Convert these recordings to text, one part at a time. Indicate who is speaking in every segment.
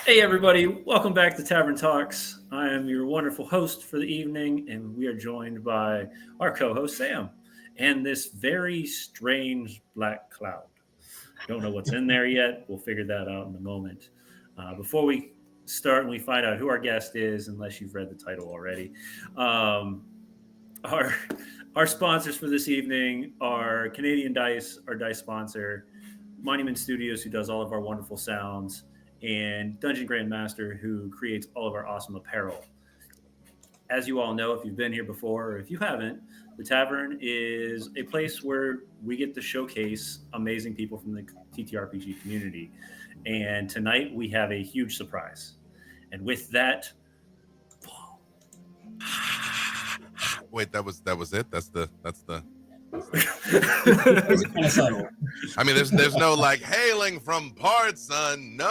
Speaker 1: Hey, everybody, welcome back to Tavern Talks. I am your wonderful host for the evening, and we are joined by our co host, Sam, and this very strange black cloud. Don't know what's in there yet. We'll figure that out in a moment. Before we start and we find out who our guest is, unless you've read the title already, um, our, our sponsors for this evening are Canadian Dice, our dice sponsor, Monument Studios, who does all of our wonderful sounds, and Dungeon Grandmaster, who creates all of our awesome apparel. As you all know, if you've been here before or if you haven't, the Tavern is a place where we get to showcase amazing people from the TTRPG community. And tonight we have a huge surprise. And with that,
Speaker 2: Wait, that was it. That's the.
Speaker 3: That was kind of subtle.
Speaker 2: I mean, there's no like hailing from parts unknown.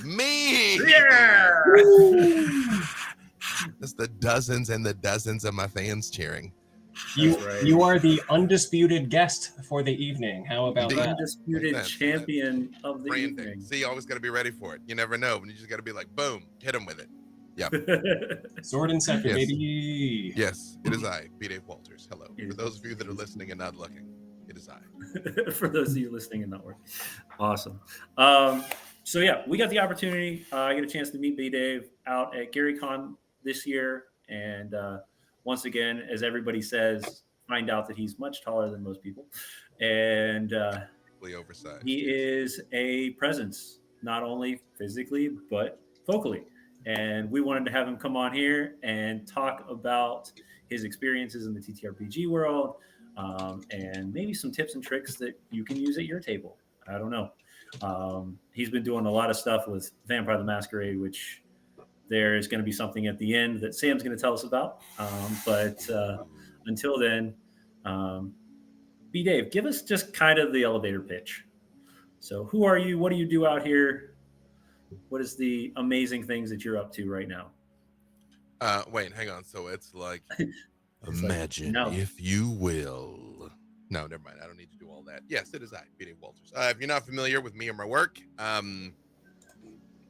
Speaker 2: Me.
Speaker 1: yeah!
Speaker 2: That's the dozens and the dozens of my fans cheering.
Speaker 3: You are the undisputed guest for the evening. How about
Speaker 1: The
Speaker 2: Indeed.
Speaker 3: that?
Speaker 1: undisputed
Speaker 2: That's
Speaker 1: champion of the
Speaker 2: Branding.
Speaker 1: evening.
Speaker 2: See, you always got to be ready for it. You never know, and you just got to be like, boom, hit him with it.
Speaker 3: Sword and scepter,
Speaker 2: Yes.
Speaker 3: baby.
Speaker 2: Yes, it is I, B. Dave Walters. Hello.
Speaker 1: It
Speaker 2: For
Speaker 1: is.
Speaker 2: those of you that are listening and not looking, it is I.
Speaker 1: For those of you listening and not working. Awesome. So yeah, we got the opportunity. I get a chance to meet B Dave out at GaryCon this year, and once again, as everybody says, find out that he's much taller than most people, and
Speaker 2: Oversized.
Speaker 1: he
Speaker 2: yes.
Speaker 1: is a presence not only physically but vocally. And we wanted to have him come on here and talk about his experiences in the TTRPG world, and maybe some tips and tricks that you can use at your table. I don't know. He's been doing a lot of stuff with Vampire the Masquerade, which there is going to be something at the end that Sam's going to tell us about. But until then, um, B Dave, give us just kind of the elevator pitch. So, who are you? What do you do out here? What is the amazing things that you're up to right now?
Speaker 2: Wait, hang on. So it's like
Speaker 1: It's like,
Speaker 2: imagine,
Speaker 1: no.
Speaker 2: if you will. No, never mind. I don't need to do all that. Yes, it is I, B. Dave Walters. If you're not familiar with me or my work,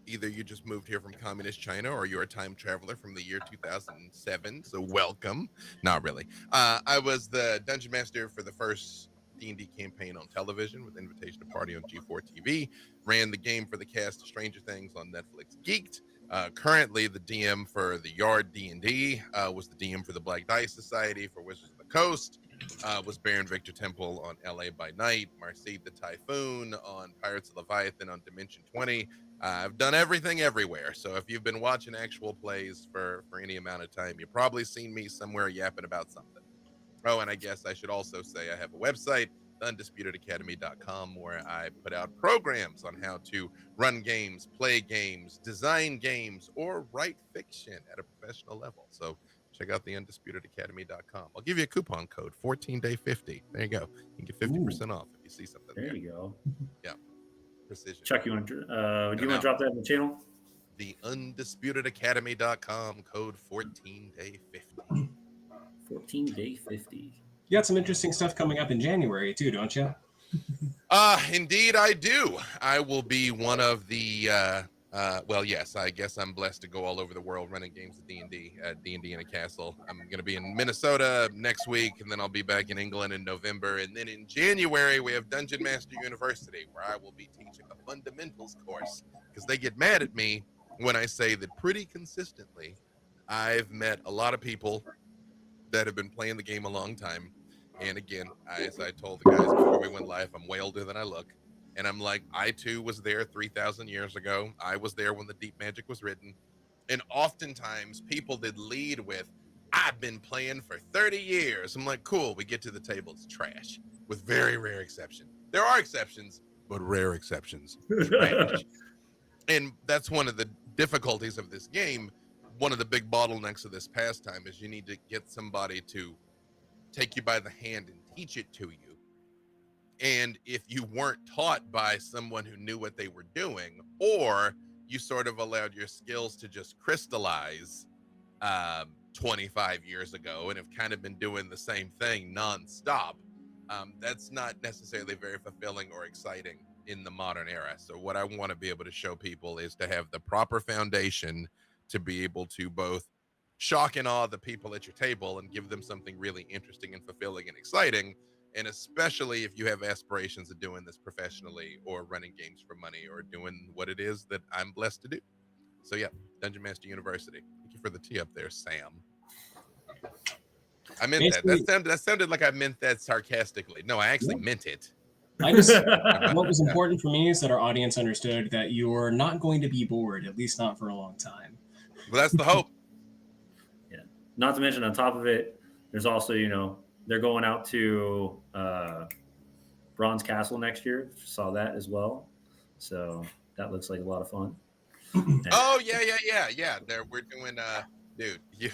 Speaker 2: either you just moved here from communist China or you're a time traveler from the year 2007. So welcome. Not really. I was the dungeon master for the first D&D campaign on television with Invitation to Party on G4 TV. Ran the game for the cast of Stranger Things on Netflix Geeked. Currently the DM for the Yard D&D, was the DM for the Black Dice Society for Wizards of the Coast, was Baron Victor Temple on LA by Night, Marseille the Typhoon on Pirates of Leviathan on Dimension 20. I've done everything everywhere. So if you've been watching actual plays for any amount of time, you've probably seen me somewhere yapping about something. Oh, and I guess I should also say I have a website, undisputedacademy.com, where I put out programs on how to run games, play games, design games, or write fiction at a professional level. So check out the undisputedacademy.com. I'll give you a coupon code, 14day50. There you go. You can get 50% off if you see something
Speaker 1: There
Speaker 2: there.
Speaker 1: you go.
Speaker 2: Yeah. Precision.
Speaker 1: Chuck, do you want to drop that in the channel?
Speaker 2: The undisputedacademy.com, code 14day50.
Speaker 1: 14-day 50.
Speaker 3: You got some interesting stuff coming up in January too, don't you?
Speaker 2: Indeed I do. I will be one of the well, yes, I guess I'm blessed to go all over the world running games of D&D at D&D in a Castle. I'm going to be in Minnesota next week, and then I'll be back in England in November. And then in January, we have Dungeon Master University, where I will be teaching a fundamentals course, because they get mad at me when I say that pretty consistently I've met a lot of people that have been playing the game a long time. And again, as I told the guys before we went live, I'm way older than I look. And I'm like, I too was there 3,000 years ago. I was there when the Deep Magic was written. And oftentimes people did lead with, I've been playing for 30 years. I'm like, cool. We get to the table, it's trash, with very rare exception. There are exceptions, but rare exceptions. Trash. And that's one of the difficulties of this game. One of the big bottlenecks of this pastime is you need to get somebody to take you by the hand and teach it to you. And if you weren't taught by someone who knew what they were doing, or you sort of allowed your skills to just crystallize 25 years ago and have kind of been doing the same thing nonstop, that's not necessarily very fulfilling or exciting in the modern era. So what I want to be able to show people is to have the proper foundation to be able to both shock and awe the people at your table and give them something really interesting and fulfilling and exciting. And especially if you have aspirations of doing this professionally or running games for money or doing what it is that I'm blessed to do. So yeah, Dungeon Master University. Thank you for the tea up there, Sam. I meant that.
Speaker 3: Basically,
Speaker 2: That sounded like I meant that sarcastically. No, I actually meant it.
Speaker 3: I just what was important for me is that our audience understood that you're not going to be bored, at least not for a long time.
Speaker 2: Well, that's the hope.
Speaker 1: Yeah. Not to mention, on top of it, there's also, they're going out to Bronze Castle next year. Saw that as well. So that looks like a lot of fun.
Speaker 2: Oh yeah. There we're doing dude, you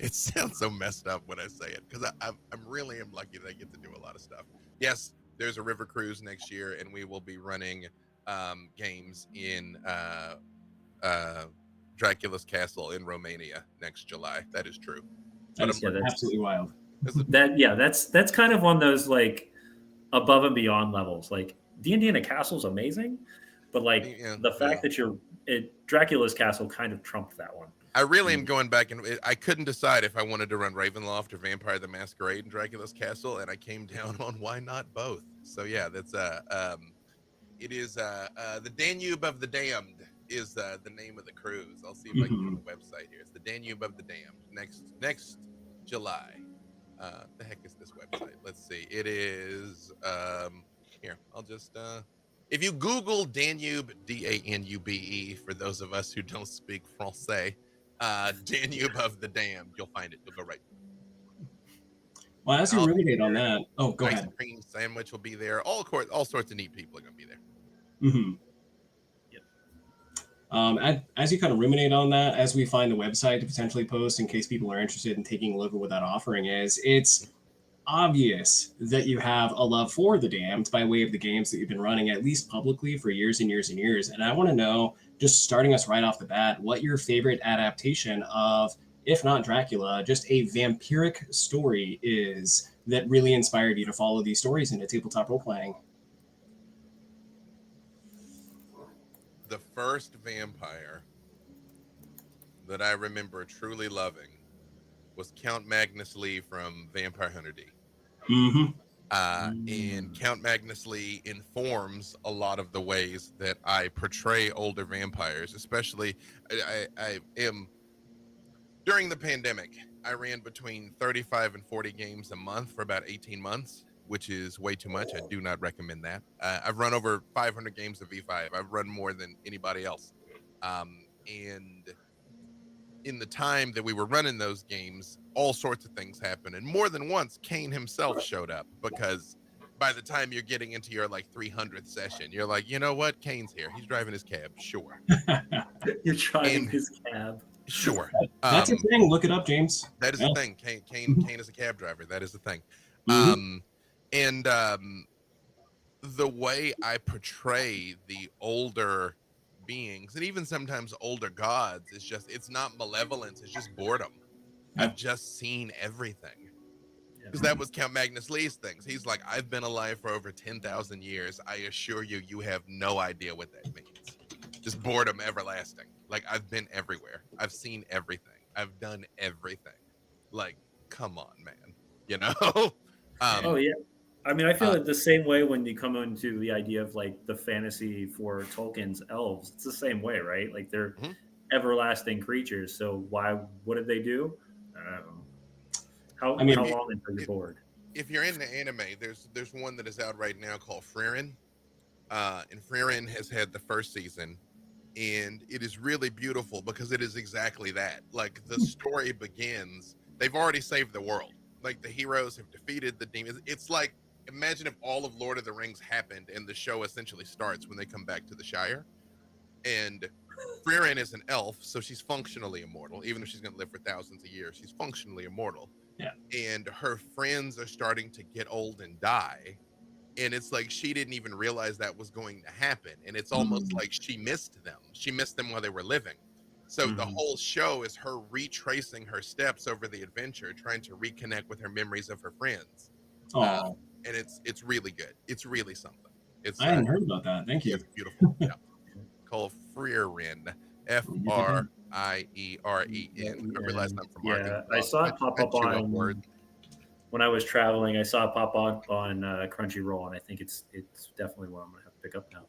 Speaker 2: it sounds so messed up when I say it because I'm really am lucky that I get to do a lot of stuff. Yes, there's a river cruise next year, and we will be running games in Dracula's Castle in Romania next July. That is true. But
Speaker 3: That's absolutely wild.
Speaker 1: That's kind of on those like above and beyond levels. Like D&D in a castle is amazing, but like the fact that Dracula's Castle kind of trumped that one.
Speaker 2: I really am going back, and I couldn't decide if I wanted to run Ravenloft or Vampire the Masquerade in Dracula's Castle, and I came down on why not both. So yeah, that's it is the Danube of the Damned is the name of the cruise. I'll see if I can get the website here. It's the Danube of the Damned next July. The heck is this website? Let's see. It is here. I'll just if you Google Danube, Danube, for those of us who don't speak Francais, Danube of the Damned, you'll find it. You'll go right.
Speaker 3: Well, as you ruminate on that, go ahead.
Speaker 2: Ice cream sandwich will be there. All sorts of neat people are going to be there.
Speaker 3: Mm-hmm. Yep. As you kind of ruminate on that, as we find the website to potentially post in case people are interested in taking a look at what that offering is, it's obvious that you have a love for the Damned by way of the games that you've been running, at least publicly, for years and years and years. And I want to know, just starting us right off the bat, what your favorite adaptation of, if not Dracula, just a vampiric story is that really inspired you to follow these stories into tabletop role-playing.
Speaker 2: The first vampire that I remember truly loving was Count Magnus Lee from Vampire Hunter D.
Speaker 3: Mm-hmm.
Speaker 2: And Count Magnus Lee informs a lot of the ways that I portray older vampires, especially I am during the pandemic. I ran between 35 and 40 games a month for about 18 months, which is way too much. I do not recommend that. I've run over 500 games of V5. I've run more than anybody else. And in the time that we were running those games, all sorts of things happened. And more than once, Kane himself showed up, because by the time you're getting into your like 300th session, you're like, you know what? Kane's here. He's driving his cab. Sure.
Speaker 1: You're driving his cab.
Speaker 2: Sure.
Speaker 3: That's a thing. Look it up, James.
Speaker 2: That is the thing. Kane is a cab driver. That is the thing. And the way I portray the older beings, and even sometimes older gods, is just, it's not malevolence, it's just boredom. I've just seen everything. Because that was Count Magnus Lee's things. He's like, I've been alive for over 10,000 years. I assure you, you have no idea what that means. Just boredom everlasting. Like, I've been everywhere. I've seen everything. I've done everything. Like, come on, man. You know?
Speaker 1: Oh, yeah. I mean, I feel it the same way when you come into the idea of like the fantasy for Tolkien's elves. It's the same way, right? Like they're everlasting creatures. So what did they do? I don't know. How long until you're bored?
Speaker 2: If you're into anime, there's one that is out right now called Frieren. And Frieren has had the first season, and it is really beautiful because it is exactly that. Like, the story begins, they've already saved the world. Like, the heroes have defeated the demons. It's like, imagine if all of Lord of the Rings happened and the show essentially starts when they come back to the Shire. And Frieren is an elf, so she's functionally immortal. Even if she's going to live for thousands of years, she's functionally immortal.
Speaker 3: Yeah.
Speaker 2: And her friends are starting to get old and die. And it's like she didn't even realize that was going to happen. And it's almost like she missed them. She missed them while they were living. So the whole show is her retracing her steps over the adventure, trying to reconnect with her memories of her friends. And it's really good. It's really something. It's
Speaker 3: I hadn't heard about that. Thank you.
Speaker 2: it's beautiful. Yeah, called Frierin, Frien. I realize
Speaker 1: And
Speaker 2: I'm from
Speaker 1: yeah, I
Speaker 2: Arkansas, so
Speaker 1: saw it pop
Speaker 2: I
Speaker 1: up
Speaker 2: chew up words.
Speaker 1: on when I was traveling. I saw it pop up on Crunchyroll, and I think it's definitely one I'm gonna have to pick up now.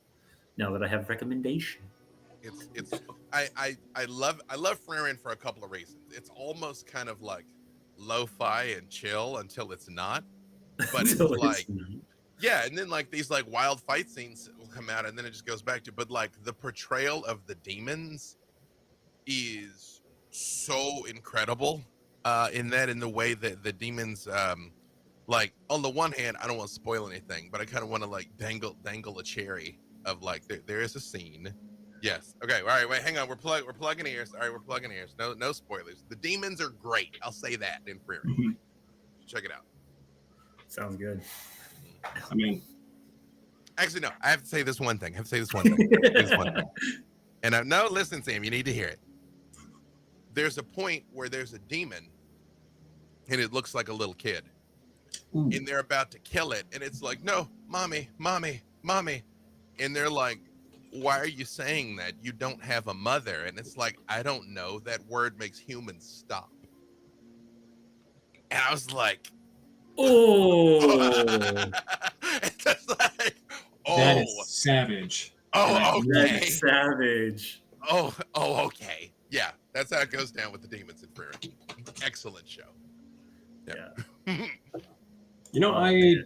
Speaker 1: Now that I have recommendation.
Speaker 2: It's I love Frierin for a couple of reasons. It's almost kind of like lo-fi and chill until it's not, but it's
Speaker 1: Until it's
Speaker 2: like yeah, and then like these like wild fight scenes will come out, and then it just goes back to. But like the portrayal of the demons is so incredible in the way that the demons like on the one hand, I don't want to spoil anything, but I kind of want to like dangle a cherry of like there is a scene. Yes. Okay. All right. Wait. Hang on. We're plugging ears. All right. We're plugging ears. No spoilers. The demons are great. I'll say that in Prairie.
Speaker 3: Mhm.
Speaker 2: Check it out.
Speaker 1: sounds good.
Speaker 3: I mean,
Speaker 2: Actually, no. I have to say this one thing. I have to say this one thing. I have to say this one thing. And no, listen, Sam. You need to hear it. There's a point where there's a demon, and it looks like a little kid,
Speaker 3: ooh,
Speaker 2: and they're about to kill it, and it's like, no, mommy, and they're like, why are you saying that? You don't have a mother. And it's like, I don't know. That word makes humans stop. And I was like,
Speaker 1: Oh,
Speaker 2: it's just like,
Speaker 3: that
Speaker 2: oh,
Speaker 3: is savage.
Speaker 2: oh,
Speaker 1: that
Speaker 2: okay.
Speaker 1: is savage.
Speaker 2: Oh, okay. Yeah, that's how it goes down with the demons in prayer. Excellent show.
Speaker 1: Yeah.
Speaker 3: You know,
Speaker 1: Oh, man.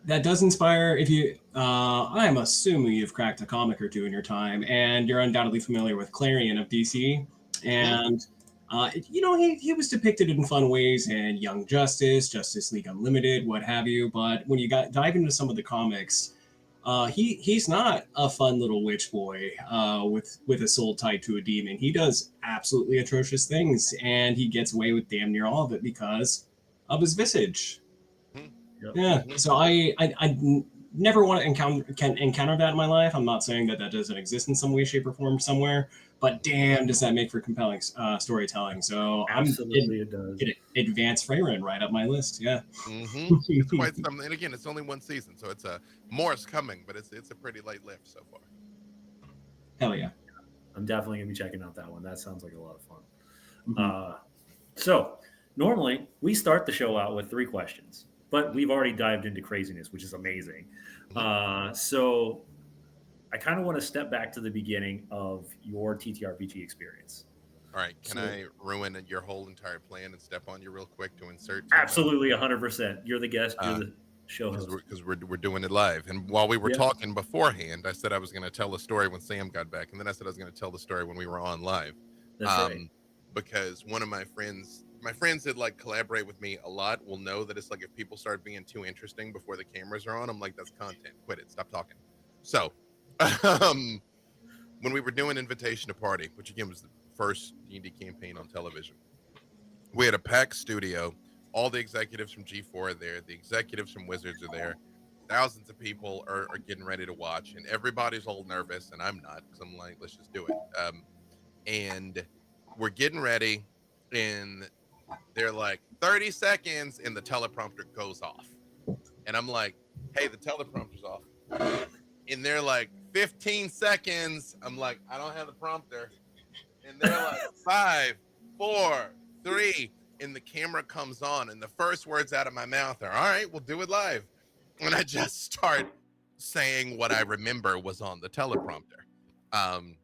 Speaker 3: that does inspire. If you, I'm assuming you've cracked a comic or two in your time, and you're undoubtedly familiar with Clarion of DC.
Speaker 2: Mhm.
Speaker 3: And you know, he was depicted in fun ways in Young Justice, Justice League Unlimited, what have you. But when you dive into some of the comics, he's not a fun little witch boy with a soul tied to a demon. He does absolutely atrocious things, and he gets away with damn near all of it because of his visage.
Speaker 1: Yep.
Speaker 3: Yeah.
Speaker 2: Mhm.
Speaker 3: So never want to encounter that in my life. I'm not saying that that doesn't exist in some way, shape, or form somewhere, but damn, does that make for compelling storytelling? So
Speaker 1: Absolutely, it does.
Speaker 3: advanced Freyren right up my list. Yeah.
Speaker 2: It's quite something. And again, it's only one season, so it's a more is coming, but it's a pretty light lift so far.
Speaker 3: Hell yeah.
Speaker 1: I'm definitely gonna be checking out that one. That sounds like a lot of fun.
Speaker 3: Mhm.
Speaker 1: So normally we start the show out with 3 questions, but we've already dived into craziness, which is amazing.
Speaker 2: Mhm.
Speaker 1: So I kind of want to step back to the beginning of your TTRPG experience.
Speaker 2: All right, can
Speaker 1: So
Speaker 2: I ruin your whole entire plan and step on you real quick to insert something?
Speaker 1: absolutely 100%. You're the guest. You're
Speaker 2: Uh,
Speaker 1: the show
Speaker 2: because
Speaker 1: host.
Speaker 2: we're doing it live. And while we were
Speaker 1: Yeah,
Speaker 2: talking beforehand, I said I was going to tell a story when Sam got back, and then I said I was going to tell the story when we were on live.
Speaker 1: that's right.
Speaker 2: Um, because one of my friends that like collaborate with me a lot, will know that it's like if people start being too interesting before the cameras are on, I'm like, that's content. Quit it. Stop talking. So, um, when we were doing Invitation to Party, which again was the first D&D campaign on television, we had a packed studio. All the executives from G4 are there. The executives from Wizards are there. Thousands of people are getting ready to watch, and everybody's all nervous, and I'm not because I'm like, let's just do it. And we're getting ready, and they're like 30 seconds, and the teleprompter goes off, and I'm like, hey, the teleprompter's off, and they're like 15 seconds. I'm like, I don't have the prompter, and they're like 5, 4, 3, and the camera comes on, and the first words out of my mouth are, all right, we'll do it live. And I just start saying what I remember was on the teleprompter. Um,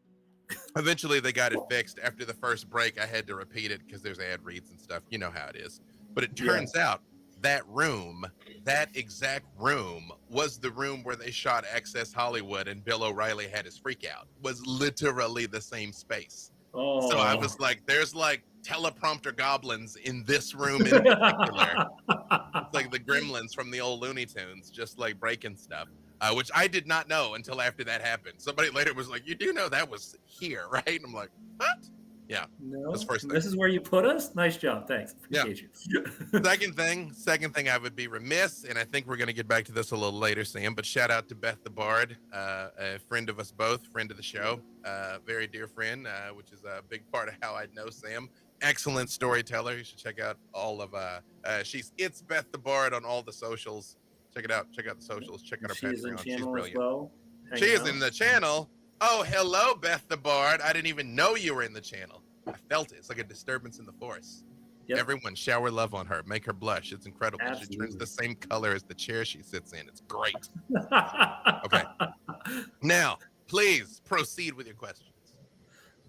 Speaker 2: Eventually they got it fixed. After the first break, I had to repeat it because there's ad reads and stuff. You know how it is. But it
Speaker 1: Yeah.
Speaker 2: turns out that room, that exact room, was the room where they shot Access Hollywood and Bill O'Reilly had his freak out. Was literally the same space. So I
Speaker 1: Oh.
Speaker 2: was like, there's like teleprompter goblins in this room in particular. It's like the gremlins from the old Looney Tunes, just like breaking stuff, which I did not know until after that happened. Somebody later was like, you do know that was here, right? And I'm like, what? Yeah,
Speaker 1: No,
Speaker 2: that's first thing.
Speaker 1: this is where you put us. Nice job, thanks.
Speaker 2: Yeah.
Speaker 1: Appreciate you.
Speaker 2: Second thing, I would be remiss, and I think we're going to get back to this a little later, Sam, but shout out to Beth the Bard, a friend of us both, friend of the show, very dear friend, which is a big part of how I know Sam. Excellent storyteller. You should check out all of it's Beth the Bard on all the socials. Check it out. Check out the socials. Check out our
Speaker 1: She's in
Speaker 2: Patreon. She's
Speaker 1: channel as
Speaker 2: brilliant.
Speaker 1: well.
Speaker 2: She
Speaker 1: Hanging
Speaker 2: is
Speaker 1: out.
Speaker 2: in the channel. Oh, hello, Beth the Bard. I didn't even know you were in the channel. I felt it. It's like a disturbance in the force.
Speaker 1: Yep.
Speaker 2: Everyone shower love on her. Make her blush. It's incredible. She turns
Speaker 1: Absolutely.
Speaker 2: the same color as the chair she sits in. It's great. Okay. Now, please proceed with your questions.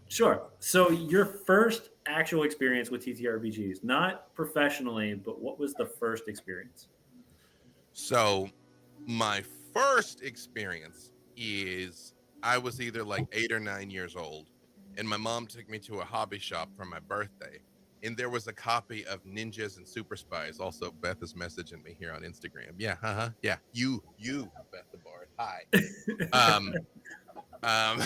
Speaker 1: Sure. So your first actual experience with TTRPGs, not professionally, but what was the first experience?
Speaker 2: So my first experience is I was either like 8 or 9 years old, and my mom took me to a hobby shop for my birthday, and there was a copy of Ninjas and Super Spies. Also, Beth is messaging me here on Instagram. Yeah, yeah, you, Beth the Bard. Hi. Um, um,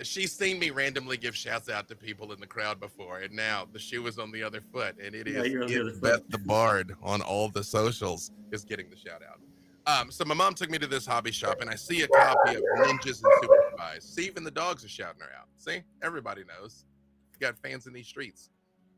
Speaker 2: she's seen me randomly give shouts out to people in the crowd before, and now the shoe is on the other foot, and it
Speaker 1: Yeah,
Speaker 2: is
Speaker 1: you're on the other
Speaker 2: Beth
Speaker 1: foot.
Speaker 2: the Bard on all the socials is getting the shout out. So my mom took me to this hobby shop, and I see a copy of Ninjas and Super Spies. See, even the dogs are shouting her out. See, everybody knows. You got fans in these streets.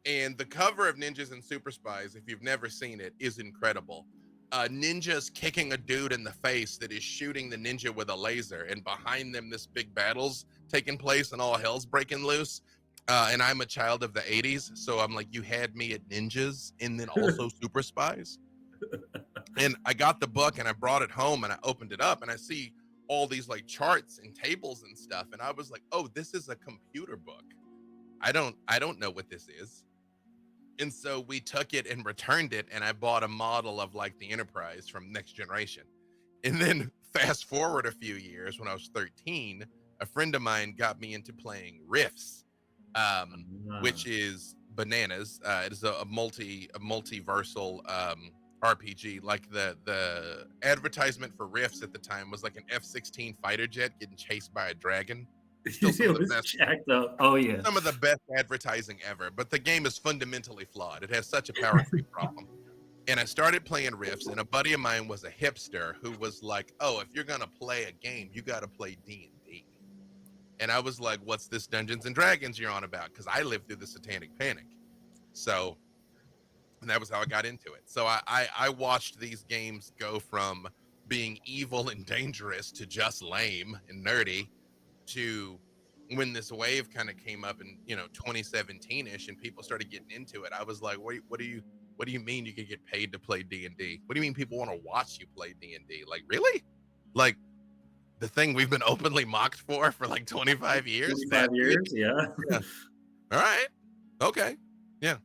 Speaker 2: And the cover of Ninjas and Super Spies, if you've never seen it, is incredible. Ninja's kicking a dude in the face that is shooting the ninja with a laser, and behind them this big battle's taking place and all hell's breaking loose. And I'm a child of the 80s, so I'm like, you had me at Ninjas and then also Super Spies. And I got the book and I brought it home and I opened it up and I see all these like charts and tables and stuff, and I was like, oh, this is a computer book. I don't know what this is. And so we took it and returned it, and I bought a model of like the Enterprise from Next Generation. And then fast forward a few years, when I was 13, a friend of mine got me into playing Rifts, which is bananas. It is a multiversal RPG. Like the advertisement for Rifts at the time was like an F-16 fighter jet getting chased by a dragon. Still some
Speaker 1: It
Speaker 2: of the
Speaker 1: was
Speaker 2: best
Speaker 1: jacked up. Oh yeah.
Speaker 2: some of the best advertising ever, but the game is fundamentally flawed. It has such a power creep problem. And I started playing Rifts, and a buddy of mine was a hipster who was like, oh, if you're gonna play a game, you gotta play D&D. And I was like, what's this Dungeons and Dragons you're on about? Because I lived through the Satanic Panic. So, and that was how I got into it. So I watched these games go from being evil and dangerous to just lame and nerdy, to when this wave kind of came up in 2017ish and people started getting into it. I was like, what do you mean you can get paid to play D&D? What do you mean people want to watch you play D&D? Like, really? Like the thing we've been openly mocked for like 25 years.
Speaker 1: 25 years, yeah.
Speaker 2: Yeah. All right, okay, yeah.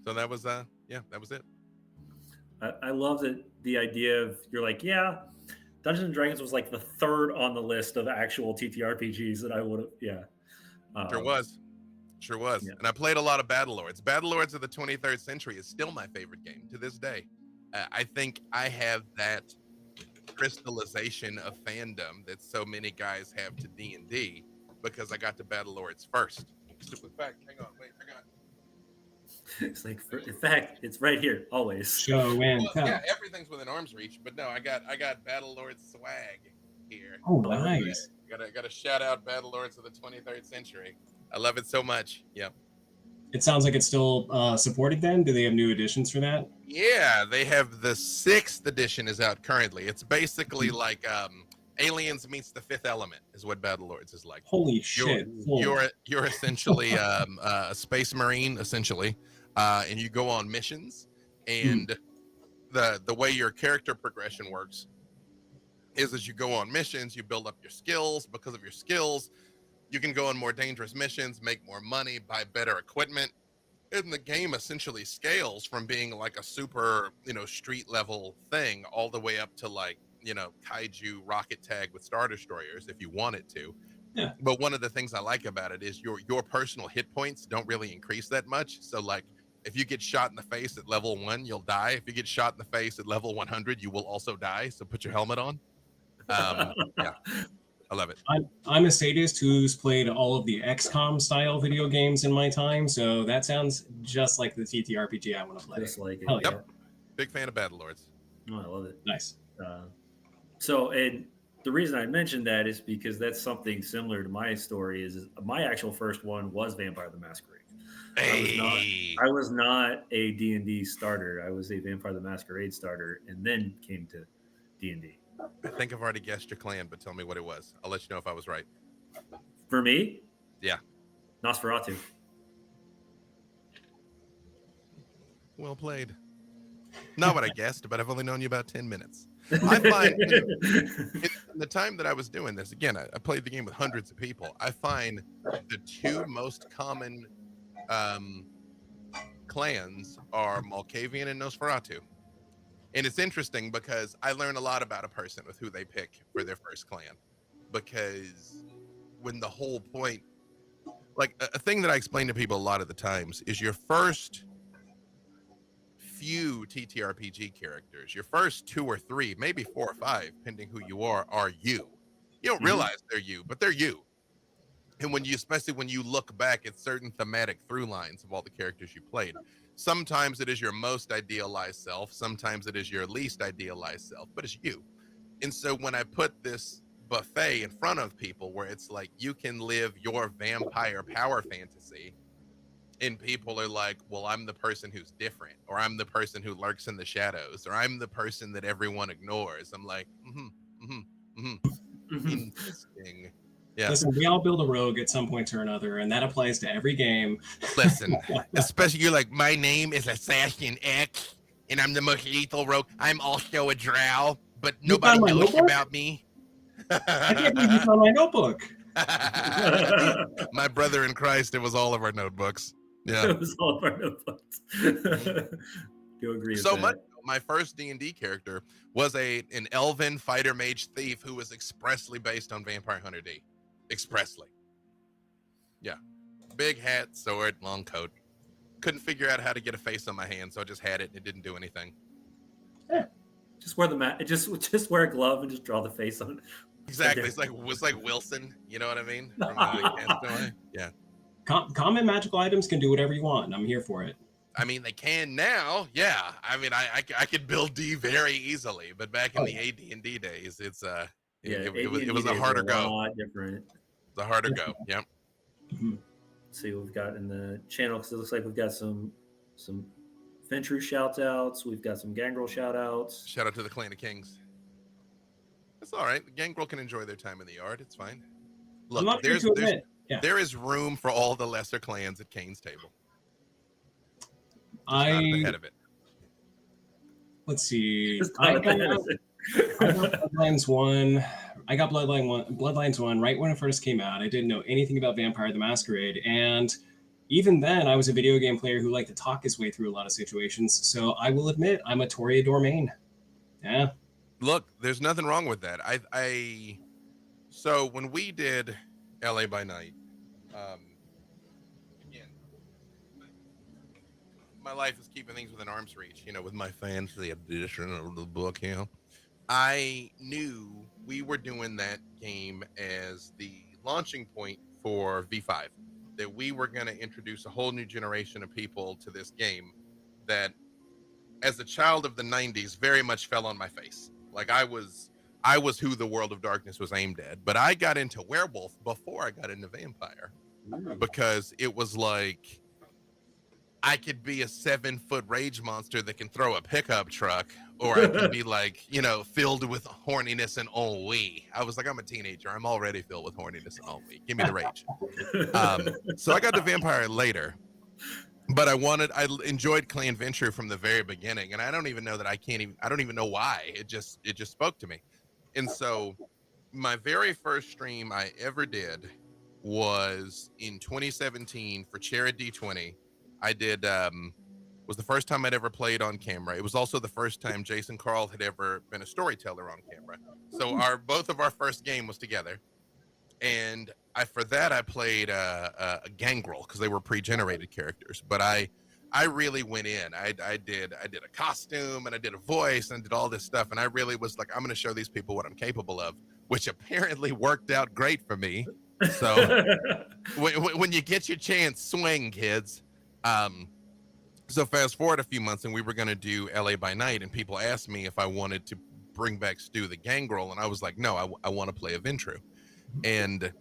Speaker 2: So that was that was it.
Speaker 1: I love that the idea of you're like, yeah, Dungeons and Dragons was like the third on the list of actual TTRPGs that I would have. Yeah,
Speaker 2: Sure was.
Speaker 1: Yeah.
Speaker 2: And I played a lot of Battlelords. Battlelords of the 23rd Century is still my favorite game to this day. I think I have that crystallization of fandom that so many guys have to D&D because I got to Battlelords first. Stupid fact. Hang on, wait, I got.
Speaker 1: It's like, in fact, it's right here always.
Speaker 3: Show and
Speaker 2: Well,
Speaker 3: tell.
Speaker 2: yeah, everything's within arm's reach, but no, I got Battlelords swag here.
Speaker 3: Oh, nice.
Speaker 2: Got to shout out Battlelords of the 23rd Century. I love it so much. Yep.
Speaker 3: It sounds like it's still supported then. Do they have new editions for that?
Speaker 2: Yeah, they have the 6th edition is out currently. It's basically like Aliens meets the Fifth Element is what Battlelords is like.
Speaker 3: Holy shit.
Speaker 2: You're essentially a space marine, essentially, and you go on missions, and the way your character progression works is as you go on missions, you build up your skills. Because of your skills, you can go on more dangerous missions, make more money, buy better equipment. And the game essentially scales from being like a super, street level thing all the way up to like, kaiju rocket tag with Star Destroyers if you wanted to.
Speaker 3: Yeah.
Speaker 2: But one of the things I like about it is your personal hit points don't really increase that much. So like if you get shot in the face at level 1, you'll die. If you get shot in the face at level 100, you will also die. So put your helmet on. Yeah. I love it.
Speaker 3: I'm a sadist who's played all of the XCOM style video games in my time, so that sounds just like the TTRPG I want to play.
Speaker 1: Just like it.
Speaker 3: Hell yeah.
Speaker 2: Yep. Big fan of Battlelords.
Speaker 1: Oh, I love it.
Speaker 3: Nice.
Speaker 1: So, and the reason I mentioned that is because that's something similar to my story. Is my actual first one was Vampire the Masquerade. I was not.
Speaker 2: Hey,
Speaker 1: I was not a D and D starter. I was a Vampire the Masquerade starter, and then came to D and D.
Speaker 2: I think I've already guessed your clan, but tell me what it was. I'll let you know if I was right.
Speaker 1: For me,
Speaker 2: Yeah,
Speaker 1: Nosferatu.
Speaker 2: well played. Not what I guessed, but I've only known you about 10 minutes. I find, in the time that I was doing this, again, I played the game with hundreds of people. I find the two most common um, clans are Malkavian and Nosferatu. And it's interesting because I learn a lot about a person with who they pick for their first clan. Because when the whole point, like a thing that I explain to people a lot of the times is your first few TTRPG characters, your first 2 or 3, maybe 4 or 5, depending who you are you. You don't realize they're you, but they're you. And when you, especially when you look back at certain thematic through lines of all the characters you played, sometimes it is your most idealized self, sometimes it is your least idealized self, but it's you. And so when I put this buffet in front of people where it's like you can live your vampire power fantasy, and people are like, well, I'm the person who's different, or I'm the person who lurks in the shadows, or I'm the person that everyone ignores. I'm like, interesting. Yeah.
Speaker 3: Listen, we all build a rogue at some point or another, and that applies to every game.
Speaker 2: Listen, especially you're like, my name is Assassin X, and I'm the most lethal rogue. I'm also a drow, but
Speaker 3: You
Speaker 2: nobody
Speaker 3: found my
Speaker 2: knows
Speaker 3: notebook?
Speaker 2: about me.
Speaker 3: I can't believe you found my notebook.
Speaker 2: My brother in Christ, it was all of our notebooks. Yeah.
Speaker 1: It was all part of it. Do agree with
Speaker 2: So
Speaker 1: that.
Speaker 2: much. My first D&D character was an elven fighter mage thief who was expressly based on Vampire Hunter D. Expressly. Yeah. Big hat, sword, long coat. Couldn't figure out how to get a face on my hand, so I just had it and it didn't do anything.
Speaker 1: Just wear the mat. Just wear a glove and just draw the face on it.
Speaker 2: Exactly. It's like Wilson. You know what I mean? From Castaway. Yeah.
Speaker 3: Common magical items can do whatever you want. I'm here for it.
Speaker 2: I mean, they can now. Yeah. I mean, I could build D very easily, but back in the AD&D days, it's it was a harder go.
Speaker 1: A lot different.
Speaker 2: It's a harder go. Yep.
Speaker 1: Let's see what we've got in the channel because it looks like we've got some Fentru shout outs. We've got some Gangrel shout outs.
Speaker 2: Shout out to the Clan of Kings. It's all right. Gangrel can enjoy their time in the yard. It's fine. Look, there is room for all the lesser clans at Kane's table. Not at the head of it.
Speaker 3: Let's see. I got Bloodlines 1. I got Bloodlines 1 right when it first came out. I didn't know anything about Vampire the Masquerade. And even then, I was a video game player who liked to talk his way through a lot of situations. So I will admit, I'm a Toreador main. Yeah.
Speaker 2: Look, there's nothing wrong with that. So when we did LA by Night, again, my life is keeping things within arm's reach, with my fancy edition of the book, I knew we were doing that game as the launching point for V5, that we were going to introduce a whole new generation of people to this game that, as a child of the 90s, very much fell on my face. Like I was who the World of Darkness was aimed at, but I got into werewolf before I got into vampire because it was like I could be a 7-foot rage monster that can throw a pickup truck, or I can be like, filled with horniness and ennui. I was like, I'm a teenager. I'm already filled with horniness and ennui. Give me the rage. So I got to vampire later, but I enjoyed Clan Venture from the very beginning. And I don't even know that I don't even know why. It just spoke to me. And so my very first stream I ever did was in 2017 for Chair at D20. I did, was the first time I'd ever played on camera. It was also the first time Jason Carl had ever been a storyteller on camera. So both of our first game was together. And for that, I played a Gangrel because they were pre-generated characters. But I really went in. I did a costume and I did a voice and did all this stuff. And I really was like, I'm going to show these people what I'm capable of, which apparently worked out great for me. So when you get your chance, swing, kids. So fast forward a few months and we were going to do LA by Night, and people asked me if I wanted to bring back Stu the Gangrel, and I was like, no, I want to play a Ventru, and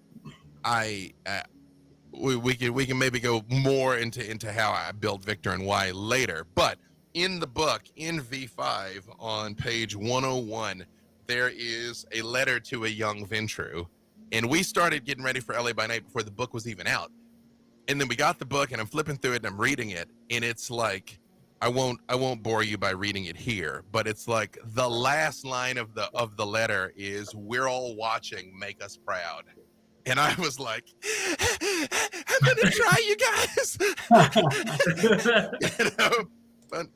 Speaker 2: I we can maybe go more into how I built Victor and why later, but in the book in V5 on page 101 there is a letter to a young Ventru, and we started getting ready for LA by Night before the book was even out, and then we got the book and I'm flipping through it and I'm reading it, and it's like I won't bore you by reading it here, but it's like the last line of the letter is, "We're all watching, make us proud." And I was like, I'm gonna try, you guys. But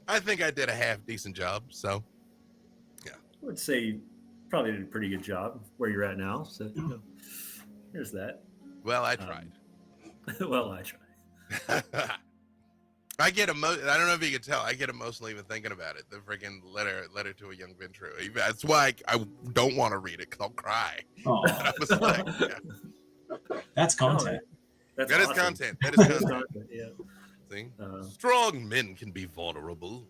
Speaker 2: I think I did a half decent job. So, yeah,
Speaker 1: I would say you probably did a pretty good job where you're at now. So here's that.
Speaker 2: Well, I tried.
Speaker 1: Well, I tried.
Speaker 2: I get I don't know if you can tell. I get emotional even thinking about it. The freaking letter to a young Ventru. That's why I don't want to read it, because I'll cry. I was like, yeah.
Speaker 3: That's content.
Speaker 1: That's
Speaker 2: That
Speaker 1: awesome.
Speaker 2: is content. That is content.
Speaker 1: Yeah.
Speaker 2: See, strong men can be vulnerable.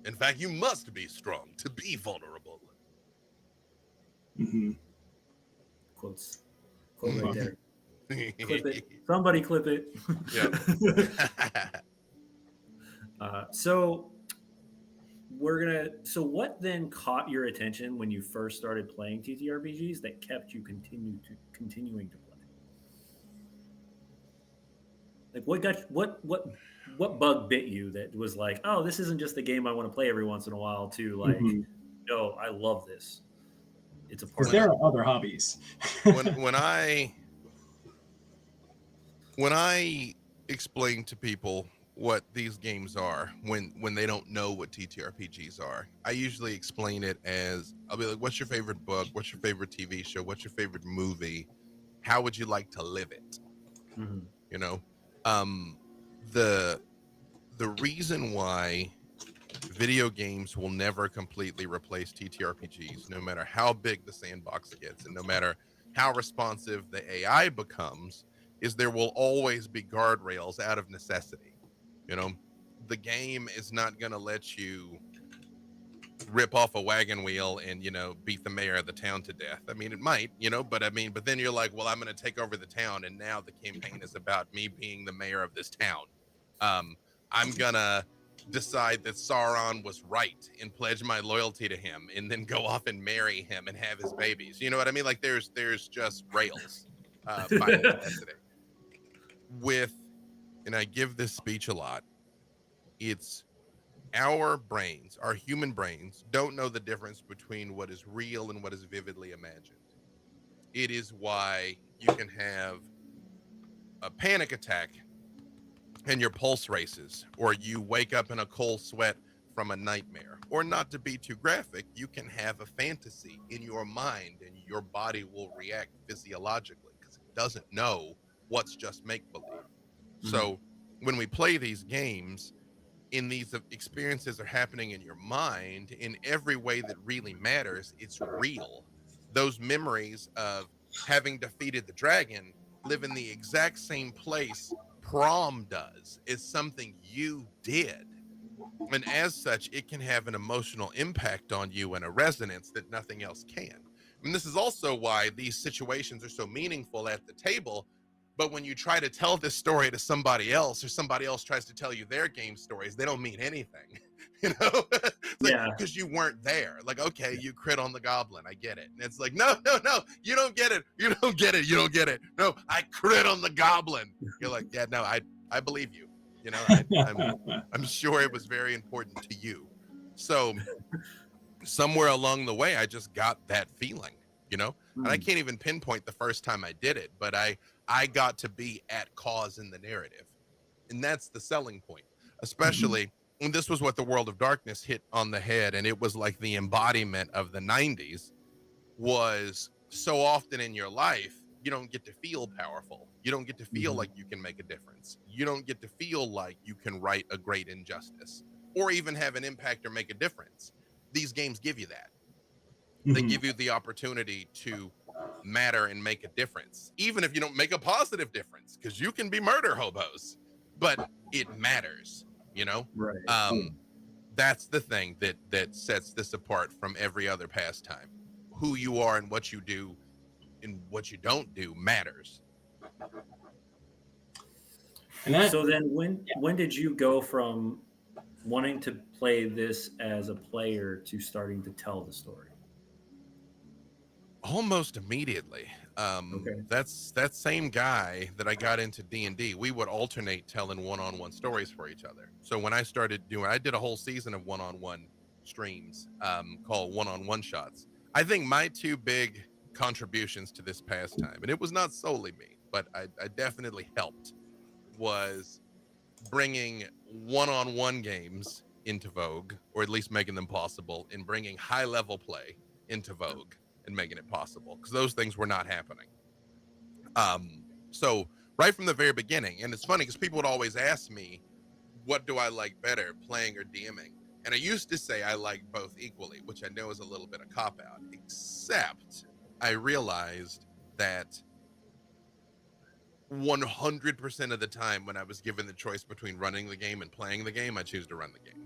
Speaker 2: In fact, you must be strong to be vulnerable.
Speaker 3: Mm-hmm.
Speaker 1: Quote right there. Clip it. Somebody clip it.
Speaker 2: Yeah.
Speaker 1: So what then caught your attention when you first started playing TTRPGs that kept you continuing to play? Like what bug bit you that was like, oh, this isn't just a game I want to play every once in a while, to like, no, I love this. It's a part.
Speaker 3: Because there are other hobbies.
Speaker 2: when I explain to people what these games are, when they don't know what TTRPGs are, I usually explain it as, I'll be like, what's your favorite book? What's your favorite TV show? What's your favorite movie? How would you like to live it? The reason why video games will never completely replace TTRPGs, no matter how big the sandbox gets and no matter how responsive the AI becomes, is there will always be guardrails out of necessity. The game is not going to let you rip off a wagon wheel and beat the mayor of the town to death. I mean, it might, but then you're like, well, I'm going to take over the town, and now the campaign is about me being the mayor of this town. I'm gonna decide that Sauron was right and pledge my loyalty to him, and then go off and marry him and have his babies. You know what I mean? Like there's just rails by necessity. And I give this speech a lot. It's our brains, our human brains, don't know the difference between what is real and what is vividly imagined. It is why you can have a panic attack and your pulse races, or you wake up in a cold sweat from a nightmare. Or, not to be too graphic, you can have a fantasy in your mind and your body will react physiologically because it doesn't know what's just make-believe. So when we play these games, in these experiences are happening in your mind in every way that really matters. It's real. Those memories of having defeated the dragon live in the exact same place prom does. Is something you did, and as such it can have an emotional impact on you and a resonance that nothing else can. And this is also why these situations are so meaningful at the table. But when you try to tell this story to somebody else, or somebody else tries to tell you their game stories, they don't mean anything. It's like, because you weren't there. Like, okay, you crit on the goblin, I get it. And it's like, no, you don't get it. You don't get it. No, I crit on the goblin. You're like, yeah, no, I believe you. I'm sure it was very important to you. So somewhere along the way, I just got that feeling, and I can't even pinpoint the first time I did it, but I got to be at cause in the narrative. And that's the selling point, especially when this was what the World of Darkness hit on the head. And it was like the embodiment of the 90s. Was so often in your life, you don't get to feel powerful. You don't get to feel like you can make a difference. You don't get to feel like you can right a great injustice or even have an impact or make a difference. These games give you that. They give you the opportunity to matter and make a difference, even if you don't make a positive difference, because you can be murder hobos, but it matters,
Speaker 1: Right.
Speaker 2: That's the thing that sets this apart from every other pastime. Who you are and what you do and what you don't do matters.
Speaker 3: And that,
Speaker 1: So then, when did you go from wanting to play this as a player to starting to tell the story?
Speaker 2: Almost immediately.
Speaker 1: Okay.
Speaker 2: That's that same guy that I got into D&D. We would alternate telling one-on-one stories for each other. So when I started doing, I did a whole season of one-on-one streams, called one-on-one shots. I think my two big contributions to this pastime, and it was not solely me, but I definitely helped, was bringing one-on-one games into vogue, or at least making them possible, and bringing high-level play into vogue and making it possible, because those things were not happening. So right from the very beginning, and it's funny because people would always ask me, what do I like better, playing or DMing? And I used to say I like both equally, which I know is a little bit of cop out, except I realized that 100% of the time when I was given the choice between running the game and playing the game, I choose to run the game.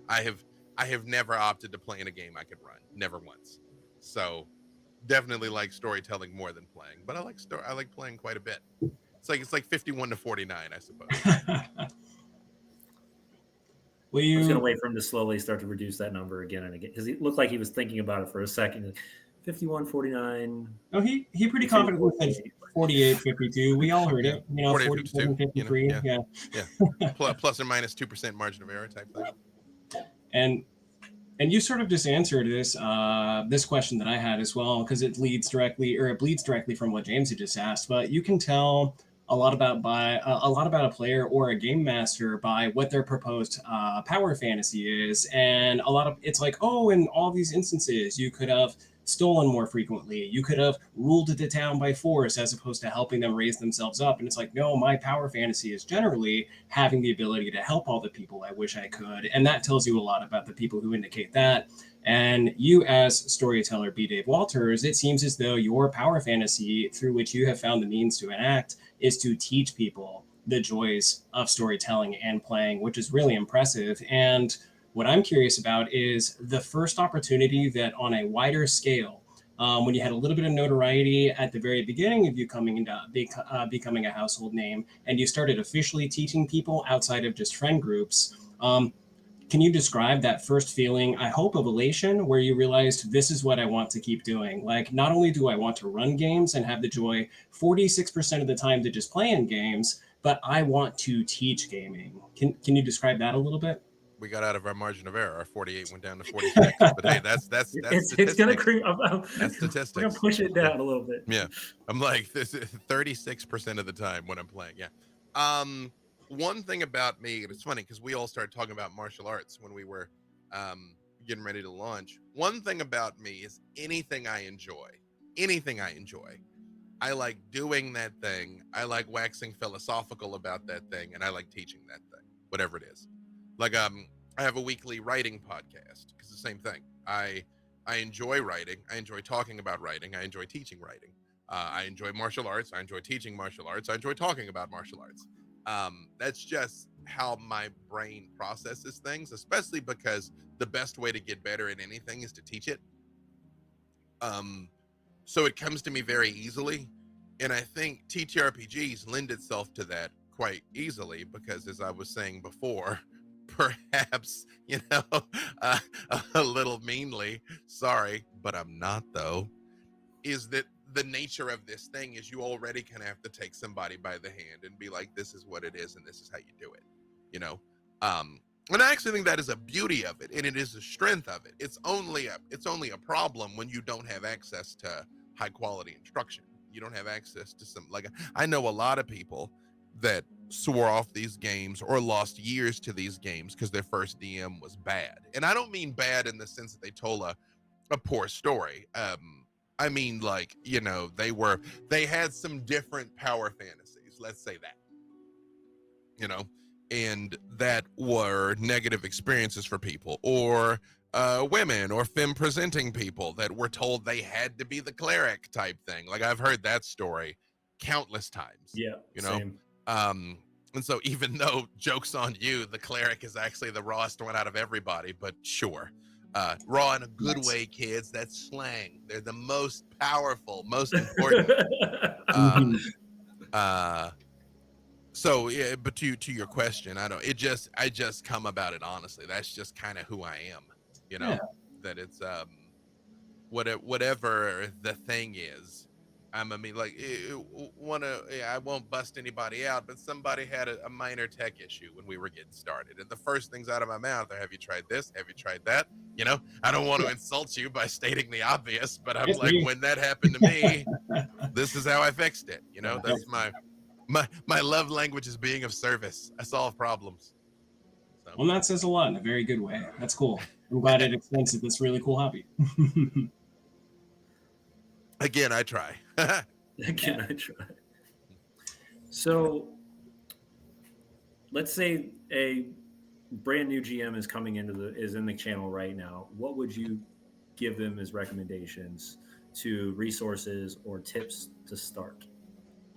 Speaker 2: I have I have never opted to play in a game I could run, never once. So definitely like storytelling more than playing, but I like playing quite a bit. It's like 51 to 49, I suppose.
Speaker 3: will
Speaker 1: I was going
Speaker 3: you?
Speaker 1: to wait for him to slowly start to reduce that number again and again because he looked like he was thinking about it for a second. 51, 49,
Speaker 3: No, he pretty
Speaker 1: 52,
Speaker 3: confidently said
Speaker 1: 48.
Speaker 3: 48, 52. We all heard
Speaker 2: Yeah,
Speaker 3: it. You know,
Speaker 2: 48, 52.
Speaker 3: 47, 53.
Speaker 2: Yeah,
Speaker 3: Yeah.
Speaker 2: yeah. Plus or minus 2% margin of error type thing.
Speaker 3: And and you sort of just answered this question that I had as well, because it bleeds directly from what James had just asked. But you can tell a lot about a player or a game master by what their proposed power fantasy is, and a lot of it's like, oh, in all these instances, you could have stolen more frequently. You could have ruled the town by force as opposed to helping them raise themselves up. And it's like, no, my power fantasy is generally having the ability to help all the people I wish I could. And that tells you a lot about the people who indicate that. And you, as storyteller B. Dave Walters, it seems as though your power fantasy through which you have found the means to enact is to teach people the joys of storytelling and playing, which is really impressive. And what I'm curious about is the first opportunity that, on a wider scale, when you had a little bit of notoriety at the very beginning of you becoming a household name, and you started officially teaching people outside of just friend groups. Can you describe that first feeling, I hope, of elation, where you realized this is what I want to keep doing? Like, not only do I want to run games and have the joy 46% of the time to just play in games, but I want to teach gaming. Can you describe that a little bit?
Speaker 2: We got out of our margin of error. Our 48 went down to 46. But hey, that's
Speaker 1: It's going to
Speaker 2: statistics.
Speaker 1: creep.
Speaker 2: That's
Speaker 1: We're going to
Speaker 2: statistics.
Speaker 1: push it
Speaker 2: Yeah.
Speaker 1: down a little bit.
Speaker 2: Yeah. I'm like this is 36% of the time when I'm playing. Yeah. Um One thing about me, and it's funny because we all started talking about martial arts when we were um getting ready to launch. One thing about me is anything I enjoy, I like doing that thing. I like waxing philosophical about that thing, and I like teaching that thing, whatever it is. Like I have a weekly writing podcast because the same thing. I enjoy writing. I enjoy talking about writing. I enjoy teaching writing. I enjoy martial arts. I enjoy teaching martial arts. I enjoy talking about martial arts. That's just how my brain processes things, especially because the best way to get better at anything is to teach it. Um, so it comes to me very easily, and I think TTRPGs lend itself to that quite easily because, as I was saying before, perhaps uh, a little meanly, sorry, but I'm not though, is that the nature of this thing is you already kind of have to take somebody by the hand and be like, this is what it is and this is how you do it, you know. um and I actually think that is a beauty of it, and it is a strength of it. It's only a problem when you don't have access to high quality instruction. You don't have access to some, like, I know a lot of people that swore off these games or lost years to these games because their first DM was bad. And I don't mean bad in the sense that they told a poor story. I mean, like, they had some different power fantasies, let's say that, you know, and that were negative experiences for people, or women or femme presenting people that were told they had to be the cleric type thing. Like, I've heard that story countless times,
Speaker 1: Yeah,
Speaker 2: you know.
Speaker 1: same.
Speaker 2: um And so even though joke's on you, the cleric is actually the rawest one out of everybody, but sure. Raw in a good
Speaker 3: Nice.
Speaker 2: way, kids. That's slang. They're the most powerful, most important.
Speaker 3: Mhm.
Speaker 2: Uh, so yeah, but to your question, I just come about it honestly. That's just kind of who I am, you
Speaker 3: Yeah.
Speaker 2: know, that it's whatever the thing is. I mean, like, I won't bust anybody out, but somebody had a minor tech issue when we were getting started. And the first things out of my mouth are, have you tried this? Have you tried that? You know, I don't want
Speaker 3: Yeah.
Speaker 2: to insult you by stating the obvious, but I'm
Speaker 3: It's
Speaker 2: like,
Speaker 3: me.
Speaker 2: when that happened to me, this is how I fixed it. You know,
Speaker 3: Yep.
Speaker 2: that's my love language is being of service. I solve problems. So
Speaker 3: Well, that says a lot in a very good way. That's cool. I'm glad it extends to this really cool hobby.
Speaker 2: again, I try.
Speaker 3: Yeah.
Speaker 1: Can I try? So let's say a brand new GM is coming into the is in the channel right now. What would you give them as recommendations to resources or tips to start?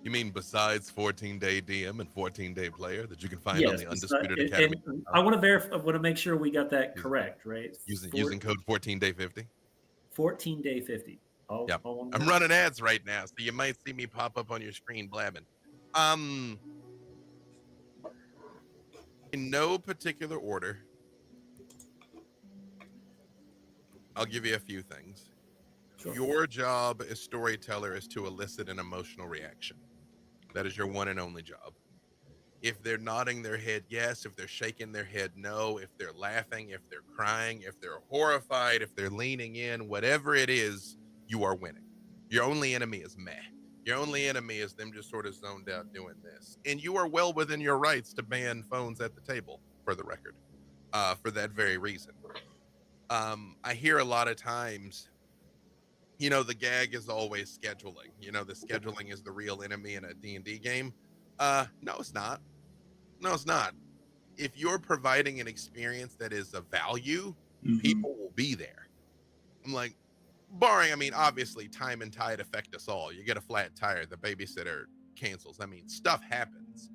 Speaker 2: You mean besides 14-day DM and 14-day player that you can find on
Speaker 1: Yes,
Speaker 2: the Undisputed Academy?
Speaker 1: and I want to verify. I want to make sure we got that
Speaker 2: Using
Speaker 1: correct. Right,
Speaker 2: using code 14day50.
Speaker 1: 14-day 50.
Speaker 2: Yep.
Speaker 1: All one
Speaker 2: I'm
Speaker 1: word.
Speaker 2: running ads right now, so you might see me pop up on your screen blabbing. Um, in no particular order, I'll give you a few things.
Speaker 1: Sure.
Speaker 2: Your job as storyteller is to elicit an emotional reaction. That is your one and only job. If they're nodding their head yes, if they're shaking their head no, if they're laughing, if they're crying, if they're horrified, if they're leaning in, whatever it is, you are winning. Your only enemy is meh. Your only enemy is them just sort of zoned out doing this. And you are well within your rights to ban phones at the table, for the record, for that very reason. I hear a lot of times, the gag is always scheduling. The scheduling is the real enemy in a D&D game. No, it's not. No, it's not. If you're providing an experience that is of value,
Speaker 3: Hmm.
Speaker 2: people will be there. I'm like, barring, I mean, obviously time and tide affect us all. You get a flat tire, the babysitter cancels. I mean, stuff happens.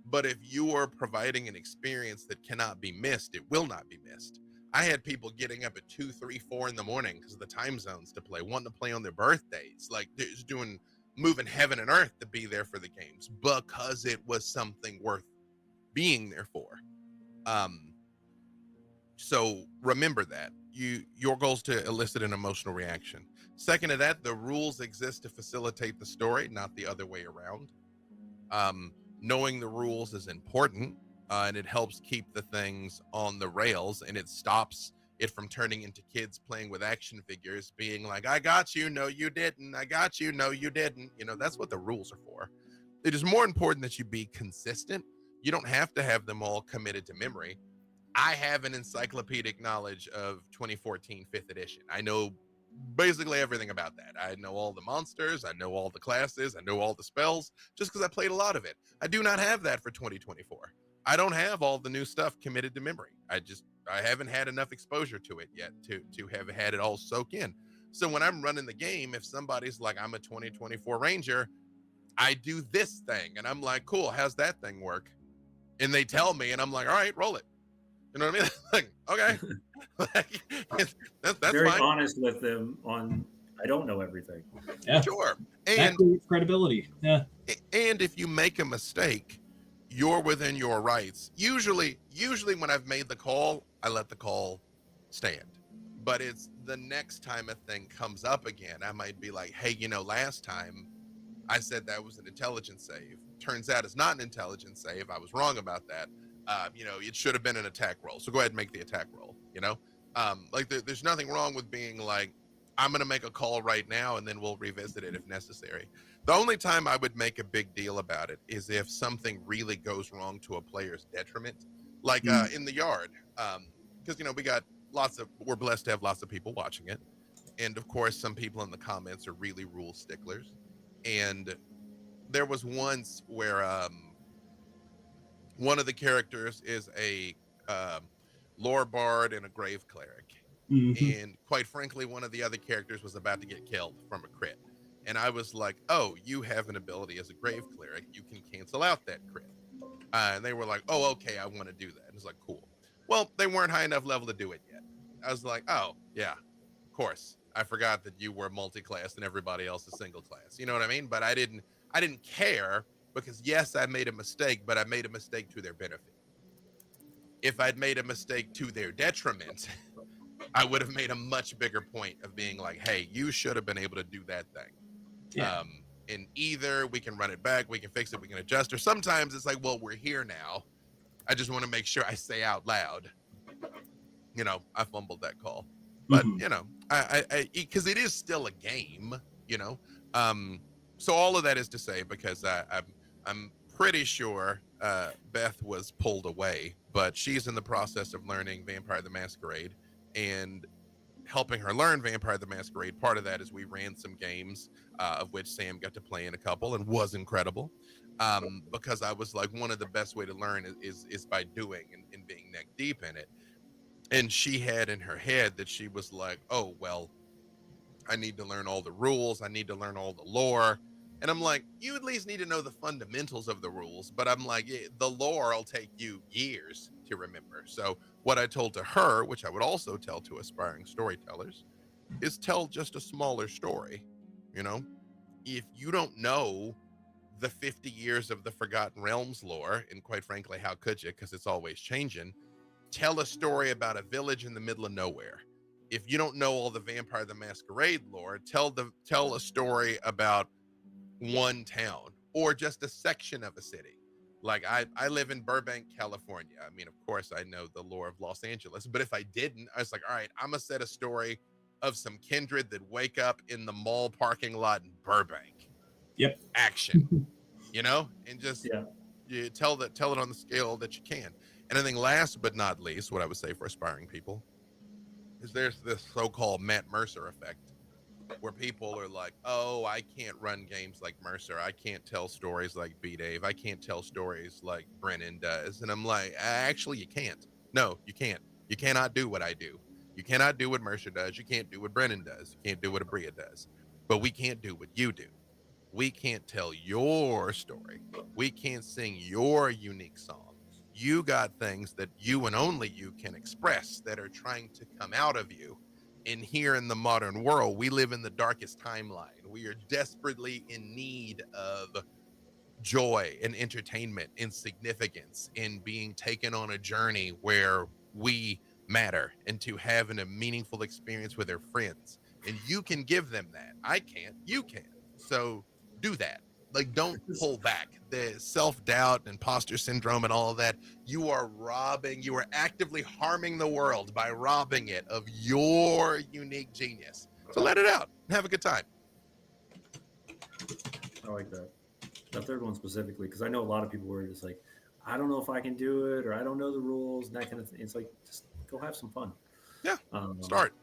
Speaker 2: But if you are providing an experience that cannot be missed, it will not be missed. I had people getting up at 2, 3, 4 in the morning because of the time zones to play, wanting to play on their birthdays, like just moving heaven and earth to be there for the games because it was something worth being there for. Um, so remember that your goal is to elicit an emotional reaction. Second to that, the rules exist to facilitate the story, not the other way around. Knowing the rules is important, and it helps keep the things on the rails, and it stops it from turning into kids playing with action figures, being like, "I got you, no, you didn't. I got you, no, you didn't." That's what the rules are for. It is more important that you be consistent. You don't have to have them all committed to memory. I have an encyclopedic knowledge of 2014 5th edition. I know basically everything about that. I know all the monsters, I know all the classes, I know all the spells, just because I played a lot of it. I do not have that for 2024. I don't have all the new stuff committed to memory. I haven't had enough exposure to it yet to have had it all soak in. So when I'm running the game, if somebody's like, I'm a 2024 Ranger, I do this thing, and I'm like, cool, how's that thing work? And they tell me, and I'm like, all right, roll it. You know what I mean? Like, okay, like, that's
Speaker 1: Very
Speaker 2: fine.
Speaker 1: honest with them on. I don't know everything.
Speaker 3: Yeah.
Speaker 2: Sure.
Speaker 3: That
Speaker 2: And
Speaker 3: creates credibility. Yeah.
Speaker 2: if you make a mistake, you're within your rights. Usually when I've made the call, I let the call stand. But it's the next time a thing comes up again, I might be like, hey, last time I said that was an intelligence save. Turns out it's not an intelligence save. I was wrong about that. It should have been an attack roll. So go ahead and make the attack roll. There's nothing wrong with being like, I'm going to make a call right now and then we'll revisit it if necessary. The only time I would make a big deal about it is if something really goes wrong to a player's detriment, like
Speaker 3: Mm.
Speaker 2: in the yard. Because, we're blessed to have lots of people watching it. And of course, some people in the comments are really rule sticklers. And there was once where one of the characters is a lore bard and a grave cleric.
Speaker 3: Hmm.
Speaker 2: And quite frankly, one of the other characters was about to get killed from a crit. And I was like, oh, you have an ability as a grave cleric. You can cancel out that crit. And they were like, "Oh, okay, I want to do that." And it's like, "Cool." Well, they weren't high enough level to do it yet. I was like, "Oh, yeah, of course. I forgot that you were multi-class and everybody else is single class." You know what I mean? But I didn't care because yes, I made a mistake, but I made a mistake to their benefit. If I'd made a mistake to their detriment, I would have made a much bigger point of being like, "Hey, you should have been able to do that thing."
Speaker 3: Yeah.
Speaker 2: And either we can run it back, we can fix it, we can adjust, or sometimes it's like, "Well, we're here now. I just want to make sure I say out loud, I fumbled that call." But
Speaker 3: Hmm.
Speaker 2: because it is still a game, you know. Um, so all of that is to say, because I'm pretty sure Beth was pulled away, but she's in the process of learning Vampire the Masquerade, and helping her learn Vampire the Masquerade. Part of that is we ran some games, of which Sam got to play in a couple and was incredible. Because I was like, one of the best way to learn is by doing and being neck deep in it. And she had in her head that she was like, "Oh well, I need to learn all the rules. I need to learn all the lore." And I'm like, "You at least need to know the fundamentals of the rules." But I'm like, the lore will take you years to remember. So what I told to her, which I would also tell to aspiring storytellers, is tell just a smaller story. You know, if you don't know the 50 years of the Forgotten Realms lore, and quite frankly, how could you? Because it's always changing. Tell a story about a village in the middle of nowhere. If you don't know all the Vampire the Masquerade lore, tell a story about one town or just a section of a city. Like I live in Burbank, California. I mean, of course, I know the lore of Los Angeles, but if I didn't, I was like, all right, I'm gonna set a story of some kindred that wake up in the mall parking lot in Burbank.
Speaker 3: Yep.
Speaker 2: Action, and just
Speaker 1: Yeah.
Speaker 2: you tell it on the scale that you can. And I think last but not least, what I would say for aspiring people is there's this so-called Matt Mercer effect, where people are like, "Oh, I can't run games like Mercer. I can't tell stories like B Dave. I can't tell stories like Brennan does." And I'm like, actually, you can't. No, you can't. You cannot do what I do. You cannot do what Mercer does. You can't do what Brennan does. You can't do what Abria does. But we can't do what you do. We can't tell your story. We can't sing your unique song. You got things that you and only you can express that are trying to come out of you. And here in the modern world, we live in the darkest timeline. We are desperately in need of joy and entertainment and significance in being taken on a journey where we matter and to having a meaningful experience with their friends. And you can give them that. I can't. You can. So do that. Like, don't pull back. The self-doubt, imposter syndrome, and all of that. You are actively harming the world by robbing it of your unique genius. So let it out and have a good time.
Speaker 1: I like that. That third one specifically, because I know a lot of people were just like, I don't know if I can do it, or I don't know the rules, and that kind of thing. It's like, just go have some fun.
Speaker 2: Yeah.
Speaker 1: Um,
Speaker 2: Start.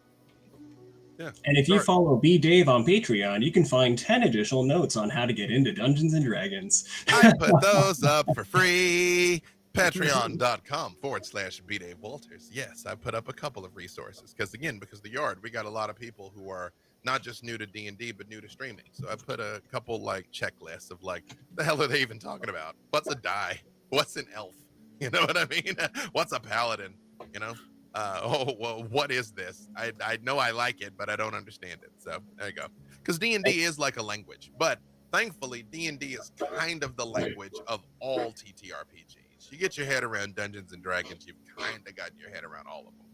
Speaker 2: Yeah.
Speaker 3: And if you
Speaker 2: Start.
Speaker 3: follow B Dave on Patreon, you can find 10 additional notes on how to get into Dungeons and Dragons.
Speaker 2: I put those up for free. Patreon.com/B Dave Walters. Yes, I put up a couple of resources because the yard, we got a lot of people who are not just new to D&D, but new to streaming. So I put a couple like checklists of like, the hell are they even talking about? What's a die? What's an elf? You know what I mean? What's a paladin? You know? Well, what is this? I know I like it, but I don't understand it. So there you go. Because D&D is like a language, but thankfully D&D is kind of the language of all TTRPGs. You get your head around Dungeons and Dragons, you've kind of gotten your head around all of them.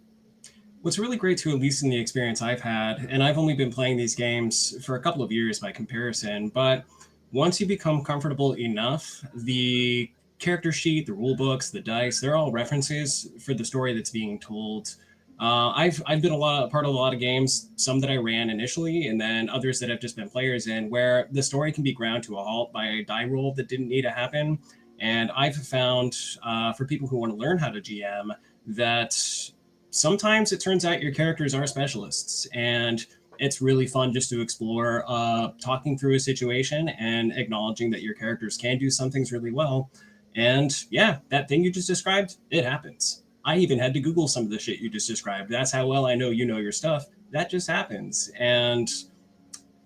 Speaker 3: What's really great too, at least in the experience I've had, and I've only been playing these games for a couple of years by comparison, but once you become comfortable enough, the character sheet, the rule books, the dice, they're all references for the story that's being told. I've been part of a lot of games, some that I ran initially, and then others that I've just been players in, where the story can be ground to a halt by a die roll that didn't need to happen. And I've found, for people who want to learn how to GM, that sometimes it turns out your characters are specialists, and it's really fun just to explore, talking through a situation and acknowledging that your characters can do some things really well. And yeah, that thing you just described, it happens. I even had to Google some of the shit you just described. That's how well I know you know your stuff. That just happens. And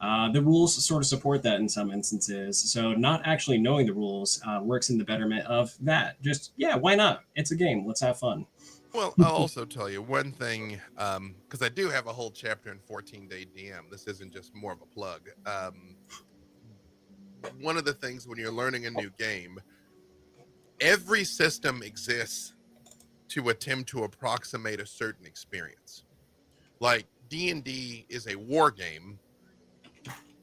Speaker 3: The rules sort of support that in some instances. So not actually knowing the rules works in the betterment of that. Just, yeah, why not? It's a game. Let's have fun.
Speaker 2: Well, I'll also tell you one thing, because I do have a whole chapter in 14-Day DM. This isn't just more of a plug. One of the things when you're learning a new game, every system exists to attempt to approximate a certain experience. Like D&D is a war game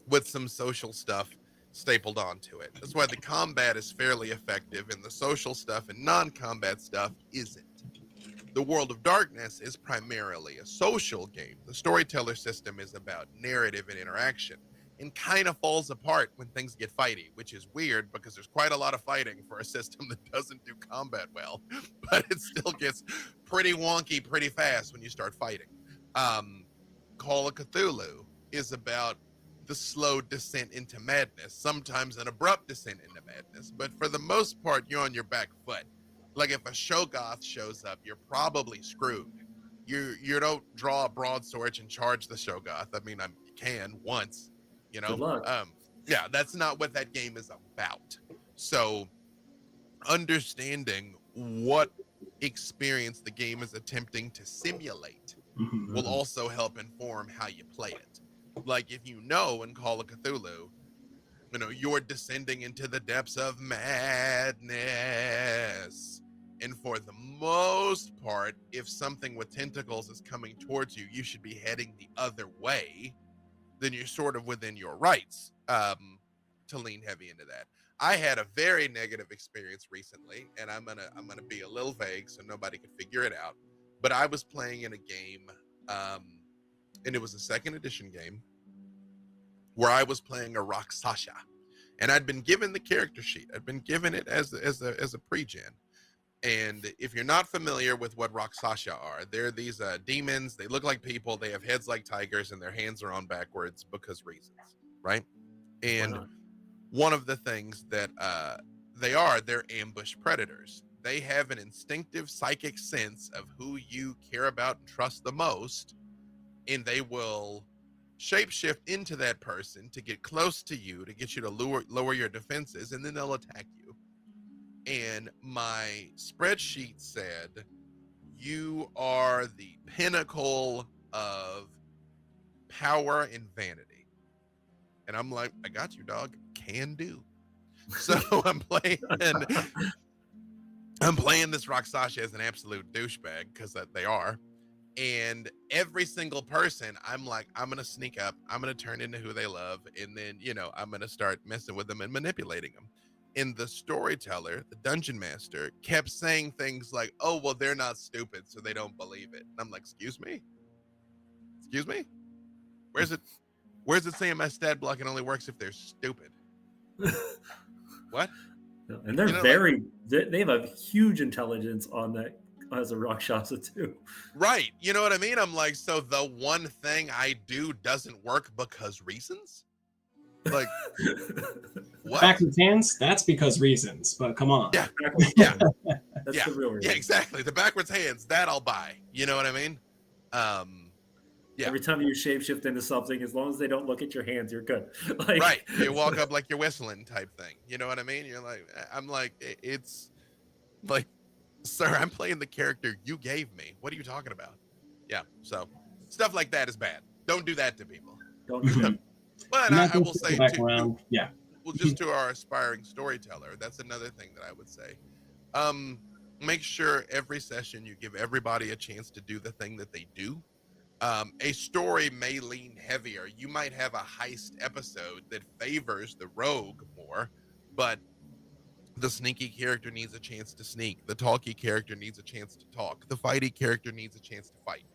Speaker 2: with some social stuff stapled onto it. That's why the combat is fairly effective and the social stuff and non-combat stuff isn't. The World of Darkness is primarily a social game. The storyteller system is about narrative and interaction and kind of falls apart when things get fighty, which is weird because there's quite a lot of fighting for a system that doesn't do combat well, but it still gets pretty wonky pretty fast when you start fighting. Call of Cthulhu is about the slow descent into madness, sometimes an abrupt descent into madness, but for the most part, you're on your back foot. Like if a Shoggoth shows up, you're probably screwed. You don't draw a broadsword and charge the Shoggoth. I mean, you can once, you
Speaker 1: Good
Speaker 2: know.
Speaker 1: luck.
Speaker 2: Yeah, that's not what that game is about. So, understanding what experience the game is attempting to simulate will also help inform how you play it. Like if you know in Call of Cthulhu, you know, you're descending into the depths of madness. And for the most part, if something with tentacles is coming towards you, you should be heading the other way. Then you're sort of within your rights to lean heavy into that. I had a very negative experience recently, and I'm gonna be a little vague so nobody can figure it out. But I was playing in a game, and it was a second edition game where I was playing a Rakshasa, and I'd been given the character sheet. I'd been given it as a pre-gen. And if you're not familiar with what Rakshasa are, they're these demons. They look like people. They have heads like tigers, and their hands are on backwards because reasons, right? And one of the things that they're ambush predators. They have an instinctive psychic sense of who you care about and trust the most, and they will shapeshift into that person to get close to you, to get you to lower your defenses, and then they'll attack you. And my spreadsheet said, you are the pinnacle of power and vanity. And I'm like, I got you, dog. Can do. So I'm playing this Rakshasa as an absolute douchebag, because they are. And every single person, I'm like, I'm going to sneak up. I'm going to turn into who they love. And then, you know, I'm going to start messing with them and manipulating them. And the storyteller, the dungeon master, kept saying things like, oh, well, they're not stupid, so they don't believe it. And I'm like, excuse me? Excuse me? Where's it saying my stat block and only works if they're stupid? What?
Speaker 1: And they're they have a huge intelligence on that as a Rakshasa too.
Speaker 2: Right. You know what I mean? I'm like, so the one thing I do doesn't work because reasons? Like, what?
Speaker 3: Backwards hands? That's because reasons, but come on.
Speaker 2: Yeah.
Speaker 1: That's the real reason.
Speaker 2: Yeah, exactly. The backwards hands, that I'll buy. You know what I mean? Yeah.
Speaker 1: Every time you shapeshift into something, as long as they don't look at your hands, you're good. Like,
Speaker 2: right. You walk up like you're whistling type thing. You know what I mean? You're like, I'm like, it's like, sir, I'm playing the character you gave me. What are you talking about? Yeah. So stuff like that is bad. Don't do that to people.
Speaker 1: Don't do that.
Speaker 2: But I will say too,
Speaker 3: yeah.
Speaker 2: Well, just to our aspiring storyteller, that's another thing that I would say. Make sure every session you give everybody a chance to do the thing that they do. A story may lean heavier. You might have a heist episode that favors the rogue more, but the sneaky character needs a chance to sneak. The talky character needs a chance to talk. The fighty character needs a chance to fight.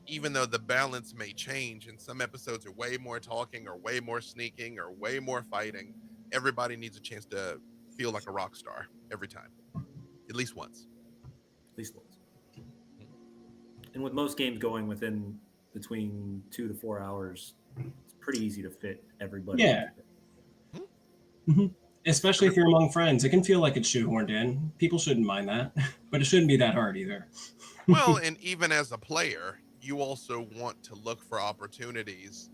Speaker 2: Even though the balance may change and some episodes are way more talking or way more sneaking or way more fighting, everybody needs a chance to feel like a rock star every time. At least once.
Speaker 1: At least once. And with most games going between 2 to 4 hours, it's pretty easy to fit everybody.
Speaker 3: Yeah. Especially if you're among friends. It can feel like it's shoehorned in. People shouldn't mind that, but it shouldn't be that hard either.
Speaker 2: Well, and even as a player, you also want to look for opportunities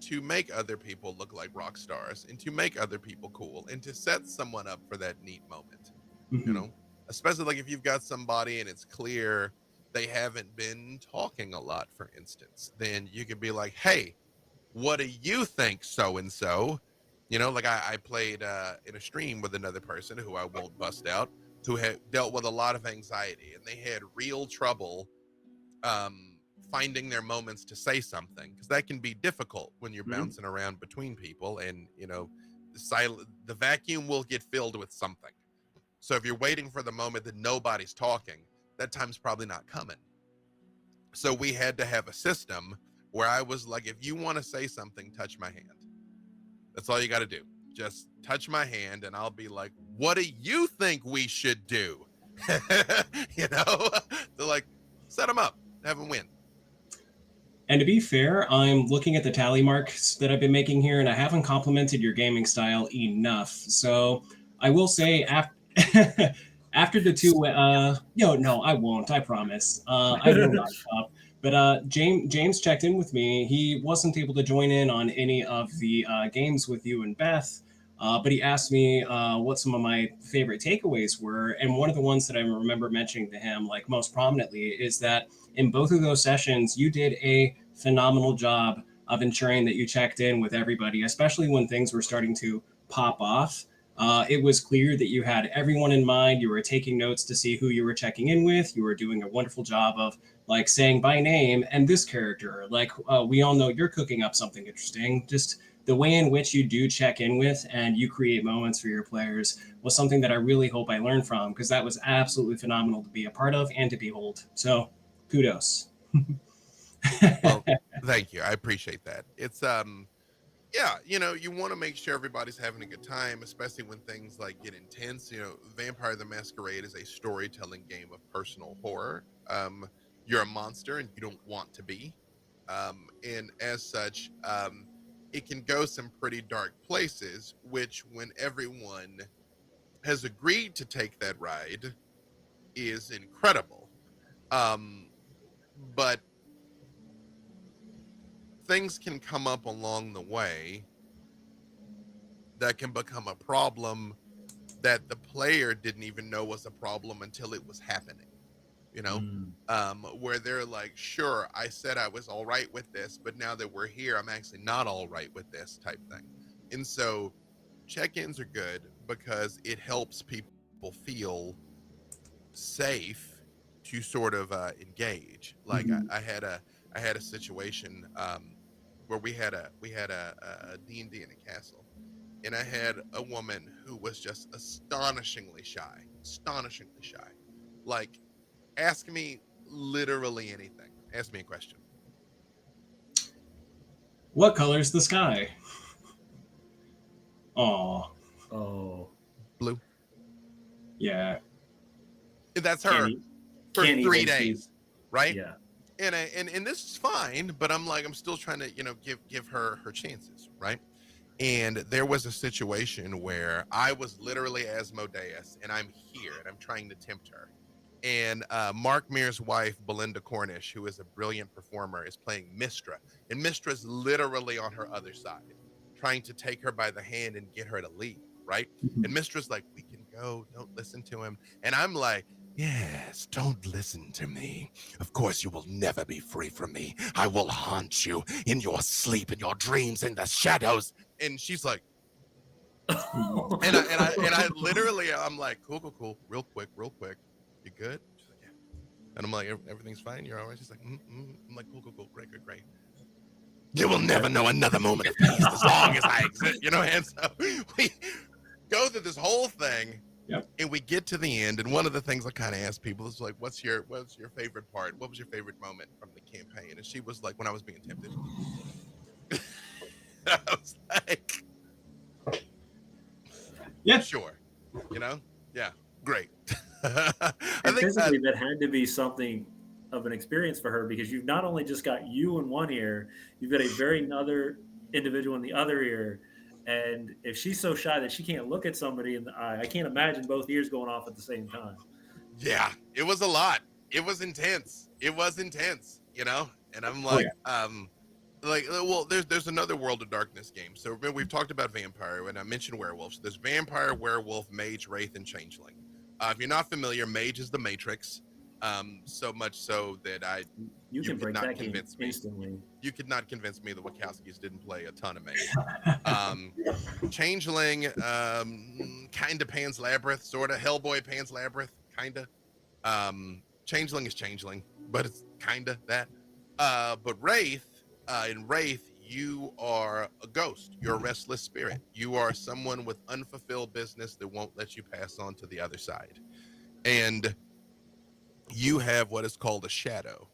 Speaker 2: to make other people look like rock stars and to make other people cool and to set someone up for that neat moment, you
Speaker 3: Mhm.
Speaker 2: know, especially like if you've got somebody and it's clear they haven't been talking a lot, for instance, then you could be like, hey, what do you think, so and so? You know, like I played in a stream with another person who I won't bust out, who had dealt with a lot of anxiety, and they had real trouble um, finding their moments to say something, because that can be difficult when you're
Speaker 1: Mhm.
Speaker 2: bouncing around between people, and you know, the vacuum will get filled with something. So if you're waiting for the moment that nobody's talking, that time's probably not coming. So we had to have a system where I was like, if you want to say something, touch my hand. That's all you got to do. Just touch my hand, and I'll be like, what do you think we should do? You know, to like set them up, have them win.
Speaker 3: And to be fair, I'm looking at the tally marks that I've been making here, and I haven't complimented your gaming style enough. So I will say, after after the two, no, I won't. I promise. I will not stop. But James checked in with me. He wasn't able to join in on any of the games with you and Beth, but he asked me what some of my favorite takeaways were. And one of the ones that I remember mentioning to him, like most prominently, is that in both of those sessions, you did a phenomenal job of ensuring that you checked in with everybody, especially when things were starting to pop off. It was clear that you had everyone in mind. You were taking notes to see who you were checking in with. You were doing a wonderful job of like saying by name and this character. Like we all know you're cooking up something interesting. Just the way in which you do check in with and you create moments for your players was something that I really hope I learned from, because that was absolutely phenomenal to be a part of and to behold. So kudos.
Speaker 2: Well, thank you. I appreciate that. It's yeah, you know, you want to make sure everybody's having a good time, especially when things like get intense. You know, Vampire the Masquerade is a storytelling game of personal horror. You're a monster and you don't want to be. And as such, it can go some pretty dark places, which when everyone has agreed to take that ride is incredible. Um, but things can come up along the way that can become a problem that the player didn't even know was a problem until it was happening, you know?
Speaker 1: Mm.
Speaker 2: Where they're like, sure, I said I was all right with this, but now that we're here, I'm actually not all right with this type thing. And so check-ins are good because it helps people feel safe to sort of engage. Like
Speaker 3: Mhm.
Speaker 2: I had a situation where we had a D&D in a castle, and I had a woman who was just astonishingly shy. Like, ask me literally anything. Ask me a question.
Speaker 3: What color's the sky? Aw,
Speaker 1: Oh,
Speaker 2: Blue.
Speaker 3: yeah.
Speaker 2: That's
Speaker 1: can't
Speaker 2: her
Speaker 1: e-
Speaker 2: for
Speaker 1: can't
Speaker 2: three
Speaker 1: even see.
Speaker 2: days, right?
Speaker 1: Yeah.
Speaker 2: And this is fine, but I'm still trying to give her her chances, right? And there was a situation where I was literally Asmodeus, and I'm here, and I'm trying to tempt her. And Mark Mear's wife, Belinda Cornish, who is a brilliant performer, is playing Mistra. And Mistra's literally on her other side, trying to take her by the hand and get her to leave, right? And
Speaker 3: Mhm.
Speaker 2: Mistra's like, we can go, don't listen to him. And I'm like, yes, don't listen to me. Of course, you will never be free from me. I will haunt you in your sleep, in your dreams, in the shadows. And she's like, and I literally, I'm like, cool, real quick. You good? She's like, yeah. And I'm like, everything's fine. You're all right. She's like, I'm like, cool, great. You will never know another moment of peace as long as I exist, you know. And so we go through this whole thing,
Speaker 3: Yep.
Speaker 2: and we get to the end. And one of the things I kind of ask people is like, what's your favorite part? What was your favorite moment from the campaign? And she was like, when I was being tempted. I was like,
Speaker 3: Yeah.
Speaker 2: sure, you know, yeah, great. I
Speaker 1: And
Speaker 2: think that
Speaker 1: physically, that had to be something of an experience for her, because you've not only just got you in one ear, you've got a very another individual in the other ear. And if she's so shy that she can't look at somebody in the eye, I can't imagine both ears going off at the same time.
Speaker 2: yeah, it was a lot. It was intense. You know. And I'm
Speaker 3: Oh
Speaker 2: like,
Speaker 3: yeah.
Speaker 2: like well, there's another World of Darkness game. So we've talked about vampire, and I mentioned werewolves. There's vampire, werewolf, mage, wraith, and changeling. If you're not familiar, mage is the Matrix. So much so that
Speaker 1: You
Speaker 2: you
Speaker 1: can
Speaker 2: could
Speaker 1: break
Speaker 2: not
Speaker 1: that game
Speaker 2: convince me.
Speaker 1: instantly.
Speaker 2: You could not convince me the Wachowskis didn't play a ton of Mage. Um, Changeling, kind of Pan's Labyrinth, sort of Hellboy Pan's Labyrinth, kind of. Changeling is Changeling, but it's kind of that. But Wraith, in Wraith, you are a ghost. You're a restless spirit. You are someone with unfulfilled business that won't let you pass on to the other side. And you have what is called a shadow.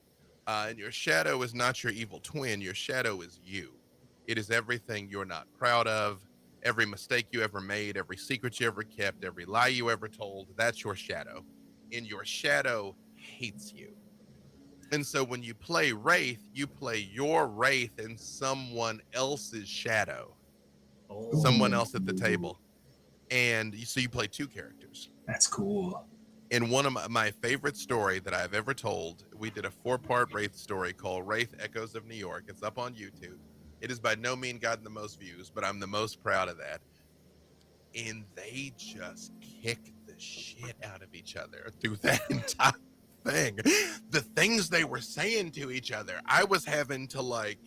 Speaker 2: And your shadow is not your evil twin. Your shadow is you. It is everything you're not proud of, every mistake you ever made, every secret you ever kept, every lie you ever told. That's your shadow. And your shadow hates you. And so when you play Wraith, you play your Wraith in someone else's shadow, someone
Speaker 1: Oh,
Speaker 2: else at the table. And so you play two characters.
Speaker 3: That's cool.
Speaker 2: In one of my favorite story that I've ever told, we did a 4-part Wraith story called Wraith Echoes of New York. It's up on YouTube. It is by no means gotten the most views, but I'm the most proud of that. And they just kicked the shit out of each other through that entire thing. The things they were saying to each other, I was having to like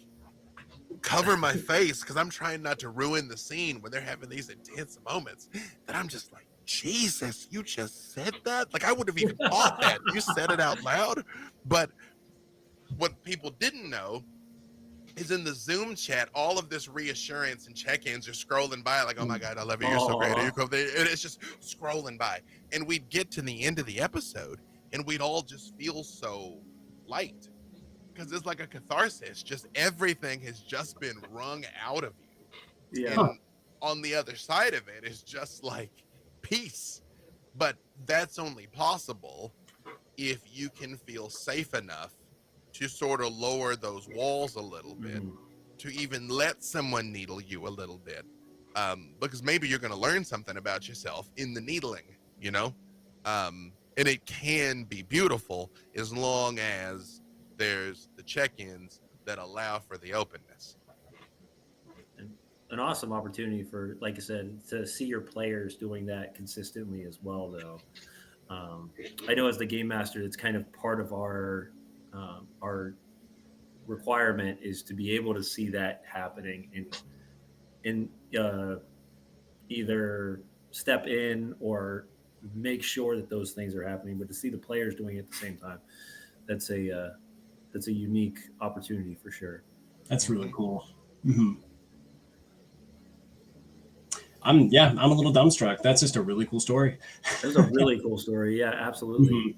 Speaker 2: cover my face because I'm trying not to ruin the scene when they're having these intense moments. That I'm just like, Jesus, you just said that? Like I would have even thought that. You said it out loud. But what people didn't know is in the Zoom chat, all of this reassurance and check-ins are scrolling by like, oh my God, I love you. You're so great. Are you cool? And it's just scrolling by. And we'd get to the end of the episode and we'd all just feel so light because it's like a catharsis. Just everything has just been wrung out of you.
Speaker 1: yeah.
Speaker 2: And on the other side of it is just like peace. But that's only possible if you can feel safe enough to sort of lower those walls a little bit, to even let someone needle you a little bit. Because maybe you're going to learn something about yourself in the needling, you know? And it can be beautiful as long as there's the check-ins that allow for the openness.
Speaker 1: And an awesome opportunity for, like I said, to see your players doing that consistently as well, though. Um, I know as the game master, it's kind of part of our requirement is to be able to see that happening in either step in or make sure that those things are happening, but to see the players doing it at the same time, that's a unique opportunity for sure.
Speaker 3: That's really cool. Mm-hmm. I'm a little dumbstruck. That's just a really cool story.
Speaker 1: It was a really cool story. Yeah, absolutely.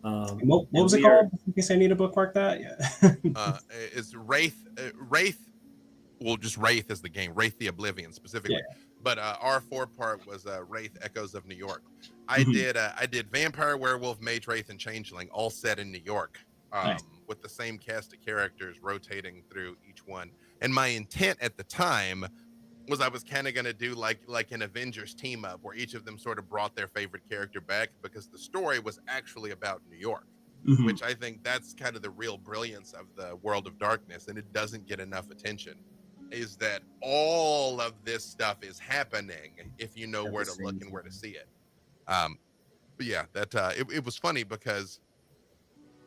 Speaker 3: Mm-hmm. What
Speaker 1: And
Speaker 3: was it
Speaker 1: we are
Speaker 3: called? In case I need to bookmark that. Yeah.
Speaker 2: It's Wraith. Well, just Wraith is the game, Wraith the Oblivion specifically.
Speaker 3: Yeah.
Speaker 2: But our 4-part was Wraith Echoes of New York.
Speaker 3: Mm-hmm.
Speaker 2: I did Vampire, Werewolf, Mage, Wraith, and Changeling, all set in New York,
Speaker 3: Nice.
Speaker 2: with the same cast of characters rotating through each one. And my intent at the time was I was kind of going to do like an Avengers team up where each of them sort of brought their favorite character back because the story was actually about New York.
Speaker 3: Mm-hmm.
Speaker 2: Which I think that's kind of the real brilliance of the World of Darkness, and it doesn't get enough attention, is that all of this stuff is happening if you know
Speaker 1: At
Speaker 2: where
Speaker 1: the
Speaker 2: to look
Speaker 1: same
Speaker 2: and where to
Speaker 1: time.
Speaker 2: see it. But yeah, that it was funny because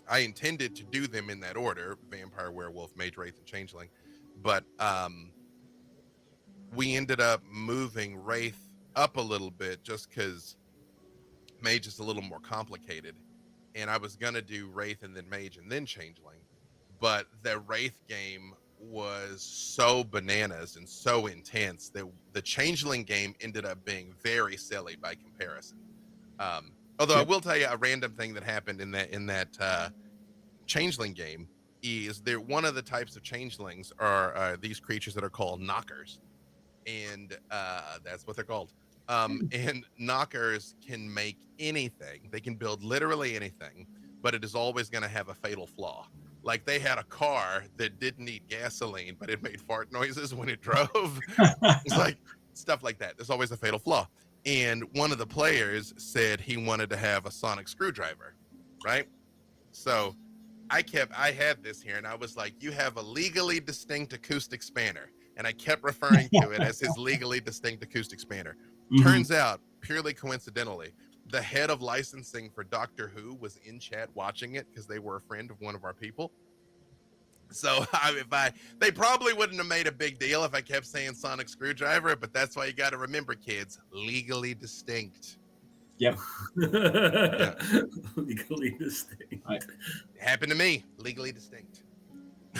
Speaker 2: I intended to do them in that order: Vampire, Werewolf, Mage, Wraith, and Changeling. But we ended up moving Wraith up a little bit just because Mage is a little more complicated. And I was gonna do Wraith and then Mage and then Changeling, but the Wraith game was so bananas and so intense that the Changeling game ended up being very silly by comparison. Although I
Speaker 3: Yep.
Speaker 2: will tell you a random thing that happened in that Changeling game is there one of the types of changelings are these creatures that are called knockers, and that's what they're called. And knockers can make anything. They can build literally anything, but it is always going to have a fatal flaw. Like they had a car that didn't need gasoline, but it made fart noises when it drove. It's like stuff like that. There's always a fatal flaw. And one of the players said he wanted to have a sonic screwdriver, right? So I had this here, and I was like, you have a legally distinct acoustic spanner. And I kept referring to it as his legally distinct acoustic spanner.
Speaker 3: Mhm.
Speaker 2: Turns out, purely coincidentally, the head of licensing for Doctor Who was in chat watching it because they were a friend of one of our people. So they probably wouldn't have made a big deal if I kept saying sonic screwdriver, but that's why you got to remember, kids, legally distinct.
Speaker 3: Yep.
Speaker 2: Yeah.
Speaker 1: Legally distinct.
Speaker 2: It happened to me, legally distinct.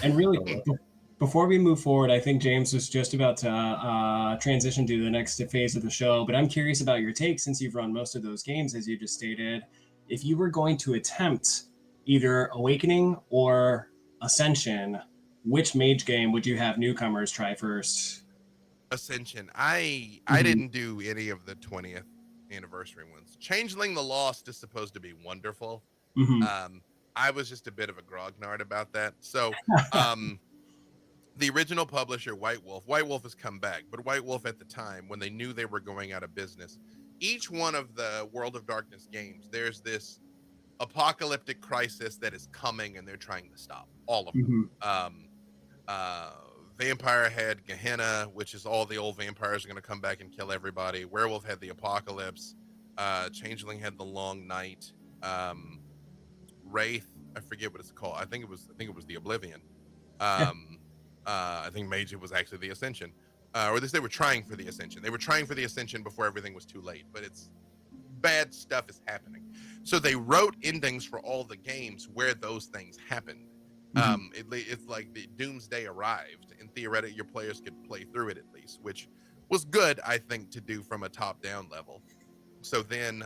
Speaker 3: And really,
Speaker 1: I love
Speaker 3: before we move forward, I think James was just about to transition to the next phase of the show. But I'm curious about your take, since you've run most of those games, as you just stated. If you were going to attempt either Awakening or Ascension, which mage game would you have newcomers try first?
Speaker 2: Ascension. I
Speaker 3: Mhm.
Speaker 2: didn't do any of the 20th anniversary ones. Changeling the Lost is supposed to be wonderful.
Speaker 3: Mhm.
Speaker 2: I was just a bit of a grognard about that. So the original publisher, White Wolf has come back, but White Wolf at the time, when they knew they were going out of business, each one of the World of Darkness games, there's this apocalyptic crisis that is coming and they're trying to stop all of them.
Speaker 3: Mhm.
Speaker 2: Uh, Vampire had Gehenna, which is all the old vampires are going to come back and kill everybody. Werewolf had the apocalypse. Changeling had the long night. Wraith, I forget what it's called. I think it was the Oblivion. I think Mage was actually the Ascension, or at least they were trying for the Ascension. They were trying for the Ascension before everything was too late. But it's bad stuff is happening. So they wrote endings for all the games where those things happened. It's like the Doomsday arrived, and theoretically your players could play through it at least, which was good, I think, to do from a top-down level. So then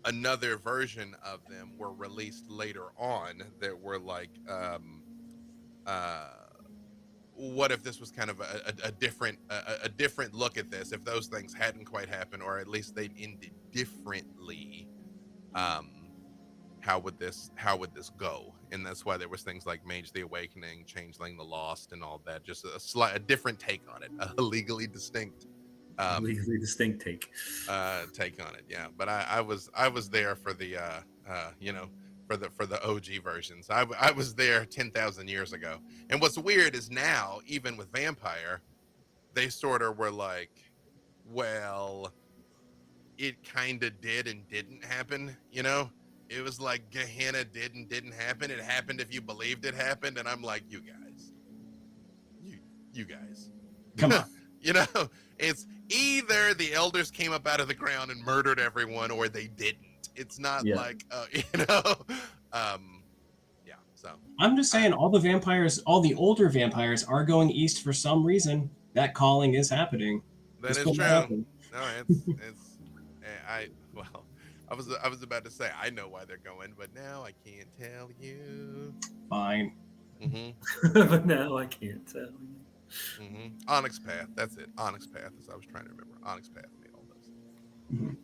Speaker 2: another version of them were released later on that were like what if this was kind of a different look at this if those things hadn't quite happened, or at least they'd ended differently. How would this go? And that's why there was things like Mage the Awakening, Changeling the Lost, and all that. Just a different take on it, a legally distinct
Speaker 1: legally distinct take.
Speaker 2: Take on it. Yeah, but I was there for the for the OG versions. I was there 10,000 years ago. And what's weird is now, even with Vampire, they sort of were like, well, it kind of did and didn't happen, you know? It was like Gehenna did and didn't happen. It happened if you believed it happened. And I'm like, you guys. You guys.
Speaker 3: Come on.
Speaker 2: You know, it's either the elders came up out of the ground and murdered everyone or they didn't. It's not like you know, yeah. So
Speaker 3: I'm just saying, all the vampires, all the older vampires, are going east for some reason. That calling is happening.
Speaker 2: that
Speaker 3: Just
Speaker 2: is
Speaker 3: putting that out
Speaker 2: true.
Speaker 3: there.
Speaker 2: No, it's I well, I was about to say I know why they're going, but now I can't tell you.
Speaker 3: Fine.
Speaker 1: But now I can't tell you.
Speaker 2: Onyx Path. That's it. Onyx Path, as I was trying to remember. Onyx Path made all those.
Speaker 3: Mhm.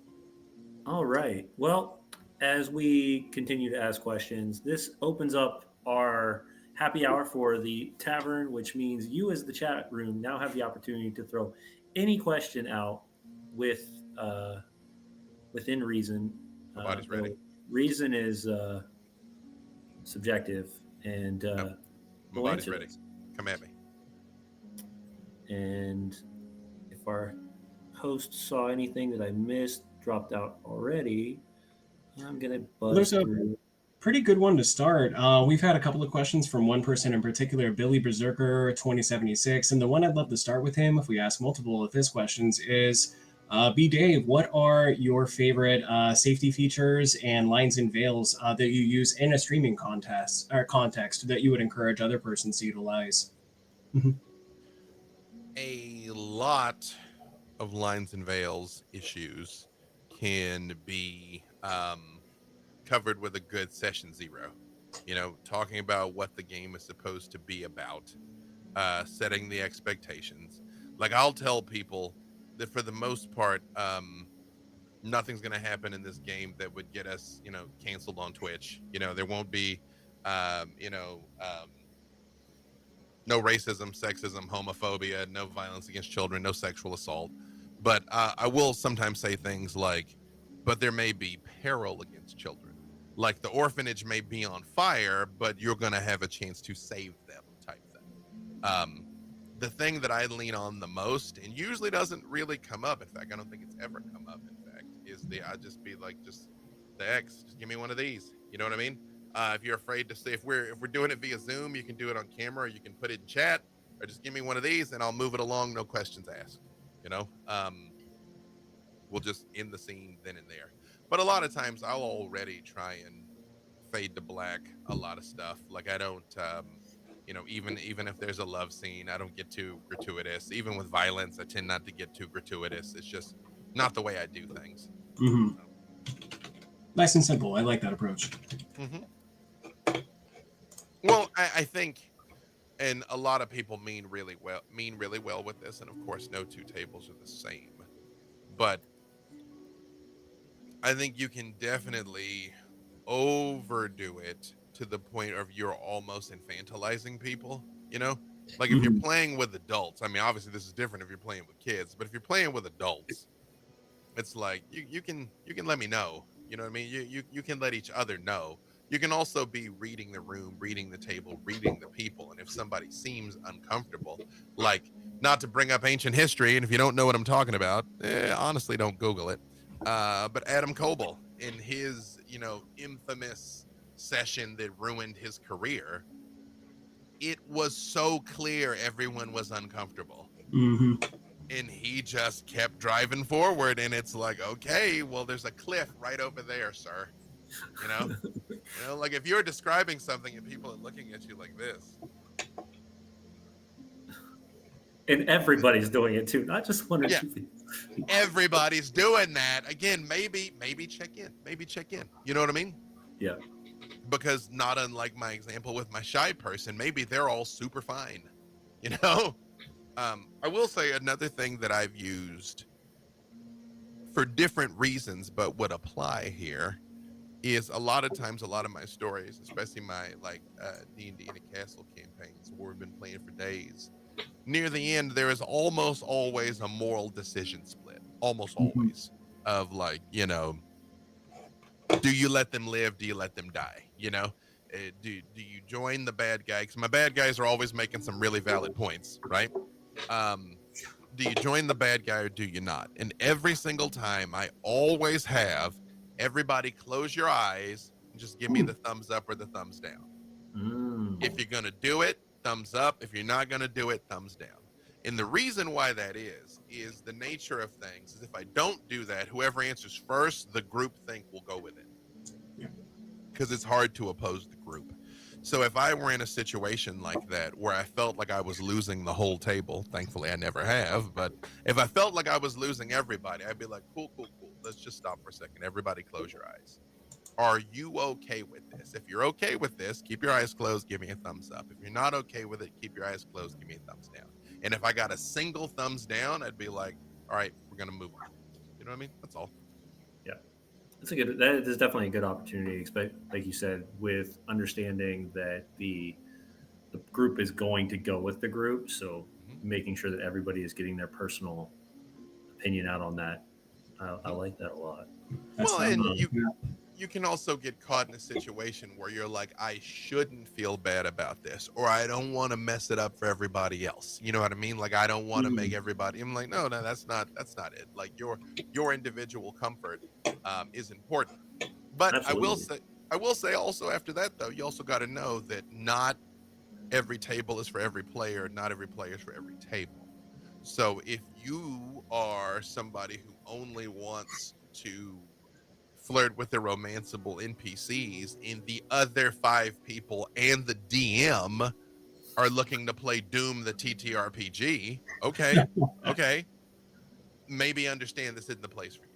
Speaker 1: All right. Well, as we continue to ask questions, this opens up our happy hour for the tavern, which means you, as the chat room, now have the opportunity to throw any question out with within reason.
Speaker 2: My body's ready.
Speaker 1: Reason is subjective, and
Speaker 2: Nope. My
Speaker 1: we'll
Speaker 2: body's
Speaker 1: answer
Speaker 2: ready.
Speaker 1: this.
Speaker 2: Come at me.
Speaker 1: And if our host saw anything that I missed, dropped out already, I'm gonna buzz
Speaker 3: There's a
Speaker 1: through.
Speaker 3: pretty good one to start. We've had a couple of questions from one person in particular, Billy Berserker 2076, and the one I'd love to start with him, if we ask multiple of his questions, is B. Dave, what are your favorite safety features and lines and veils that you use in a streaming contest or context that you would encourage other persons to utilize?
Speaker 2: A lot of lines and veils issues can be covered with a good session zero. You know, talking about what the game is supposed to be about, setting the expectations. Like I'll tell people that for the most part, nothing's going to happen in this game that would get us, you know, canceled on Twitch. You know, there won't be, you know, no racism, sexism, homophobia, no violence against children, no sexual assault. But I will sometimes say things like, but there may be peril against children. Like the orphanage may be on fire, but you're going to have a chance to save them type thing. The thing that I lean on the most, and usually doesn't really come up, in fact, I don't think it's ever come up, in fact, is I just be like, just the X, just give me one of these. You know what I mean? If you're afraid to say, if we're doing it via Zoom, you can do it on camera, or you can put it in chat, or just give me one of these and I'll move it along, no questions asked. You know, we'll just end the scene then and there. But a lot of times I'll already try and fade to black a lot of stuff. Like I don't, even if there's a love scene, I don't get too gratuitous. Even with violence, I tend not to get too gratuitous. It's just not the way I do things.
Speaker 3: Mm-hmm. Nice and simple. I like that approach.
Speaker 2: Mm-hmm. Well, I think, and a lot of people mean really well with this, and of course, no two tables are the same. But I think you can definitely overdo it to the point of you're almost infantilizing people, you know? Like if you're playing with adults, I mean, obviously this is different if you're playing with kids, but if you're playing with adults, it's like you can let me know. You know what I mean? You can let each other know. You can also be reading the room, reading the table, reading the people, and if somebody seems uncomfortable, like not to bring up ancient history, and if you don't know what I'm talking about, honestly, don't Google it. But Adam Coble, in his infamous session that ruined his career, it was so clear everyone was uncomfortable.
Speaker 3: Mm-hmm.
Speaker 2: And he just kept driving forward, and it's like, okay, well, there's a cliff right over there, sir. You know, like if you're describing something and people are looking at you like this,
Speaker 1: And everybody's doing it too, not just one or
Speaker 2: yeah,
Speaker 1: two people.
Speaker 2: everybody's doing that. Again, maybe check in. You know what I mean?
Speaker 1: Yeah.
Speaker 2: Because not unlike my example with my shy person, maybe they're all super fine. You know, I will say another thing that I've used for different reasons, but would apply here is a lot of times, a lot of my stories, especially my D&D in a castle campaigns where we've been playing for days. Near the end, there is almost always a moral decision split. Almost always, of do you let them live? Do you let them die? Do you join the bad guy? Because my bad guys are always making some really valid points, right? Do you join the bad guy or do you not? And every single time, I always have everybody close your eyes and just give me the thumbs up or the thumbs down. If you're gonna do it, thumbs up. If you're not gonna do it, thumbs down. And the reason why that is the nature of things is if I don't do that, whoever answers first, the group think will go with it. Because it's hard to oppose the group. So if I were in a situation like that where I felt like I was losing the whole table, thankfully I never have, but if I felt like I was losing everybody, I'd be like, cool. Let's just stop for a second. Everybody close your eyes. Are you okay with this? If you're okay with this, keep your eyes closed, give me a thumbs up. If you're not okay with it, keep your eyes closed, give me a thumbs down. And if I got a single thumbs down, I'd be like, all right, we're going to move on. You know what I mean? That's all.
Speaker 1: Yeah. That is definitely a good opportunity, like you said, with understanding that the group is going to go with the group. So making sure that everybody is getting their personal opinion out on that. I like that a lot.
Speaker 3: That's
Speaker 2: well, and you can also get caught in a situation where you're like, I shouldn't feel bad about this, or I don't want to mess it up for everybody else. You know what I mean? Like I don't want to make everybody. I'm like, no, that's not it. Like your individual comfort is important. But
Speaker 1: Absolutely.
Speaker 2: I will say also after that though, you also got to know that not every table is for every player. Not every player is for every table. So if you are somebody who only wants to flirt with the romanceable NPCs and the other 5 people and the DM are looking to play Doom the TTRPG, okay, maybe understand this isn't the place for you.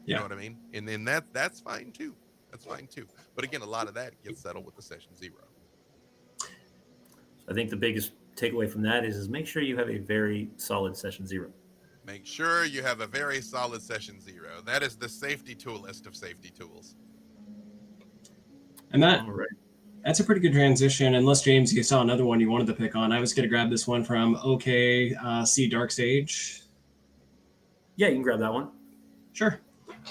Speaker 2: You know what I mean? And then that's fine too. That's fine too. But again, a lot of that gets settled with the session 0.
Speaker 1: I think the biggest takeaway from that is make sure you have a very solid session 0.
Speaker 2: Make sure you have a very solid session 0. That is the safety tool list of safety tools.
Speaker 3: And that's a pretty good transition. Unless, James, you saw another one you wanted to pick on. I was going to grab this one from OK, see Dark Stage.
Speaker 1: Yeah, you can grab that one.
Speaker 3: Sure.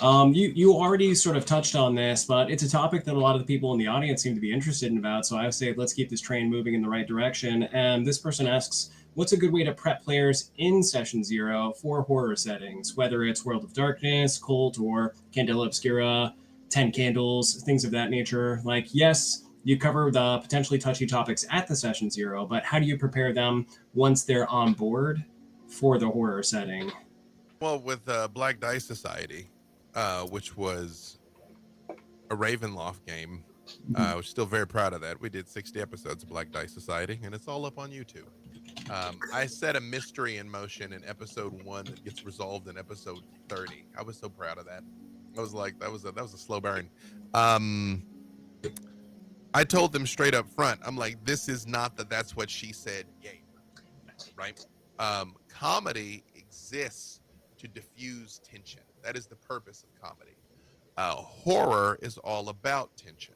Speaker 3: You already sort of touched on this, but it's a topic that a lot of the people in the audience seem to be interested in about. So I say, let's keep this train moving in the right direction. And this person asks, what's a good way to prep players in Session Zero for horror settings, whether it's World of Darkness, Cult, or Candela Obscura, 10 Candles, things of that nature? Like, yes, you cover the potentially touchy topics at the Session Zero, but how do you prepare them once they're on board for the horror setting?
Speaker 2: Well, with Black Dice Society, which was a Ravenloft game, I was still very proud of that. We did 60 episodes of Black Dice Society, and it's all up on YouTube. I set a mystery in motion in episode 1 that gets resolved in episode 30. I was so proud of that. I was like, that was a slow burn. I told them straight up front, I'm like, this is not the That's What She Said game, right? Comedy exists to diffuse tension. That is the purpose of comedy. Horror is all about tension.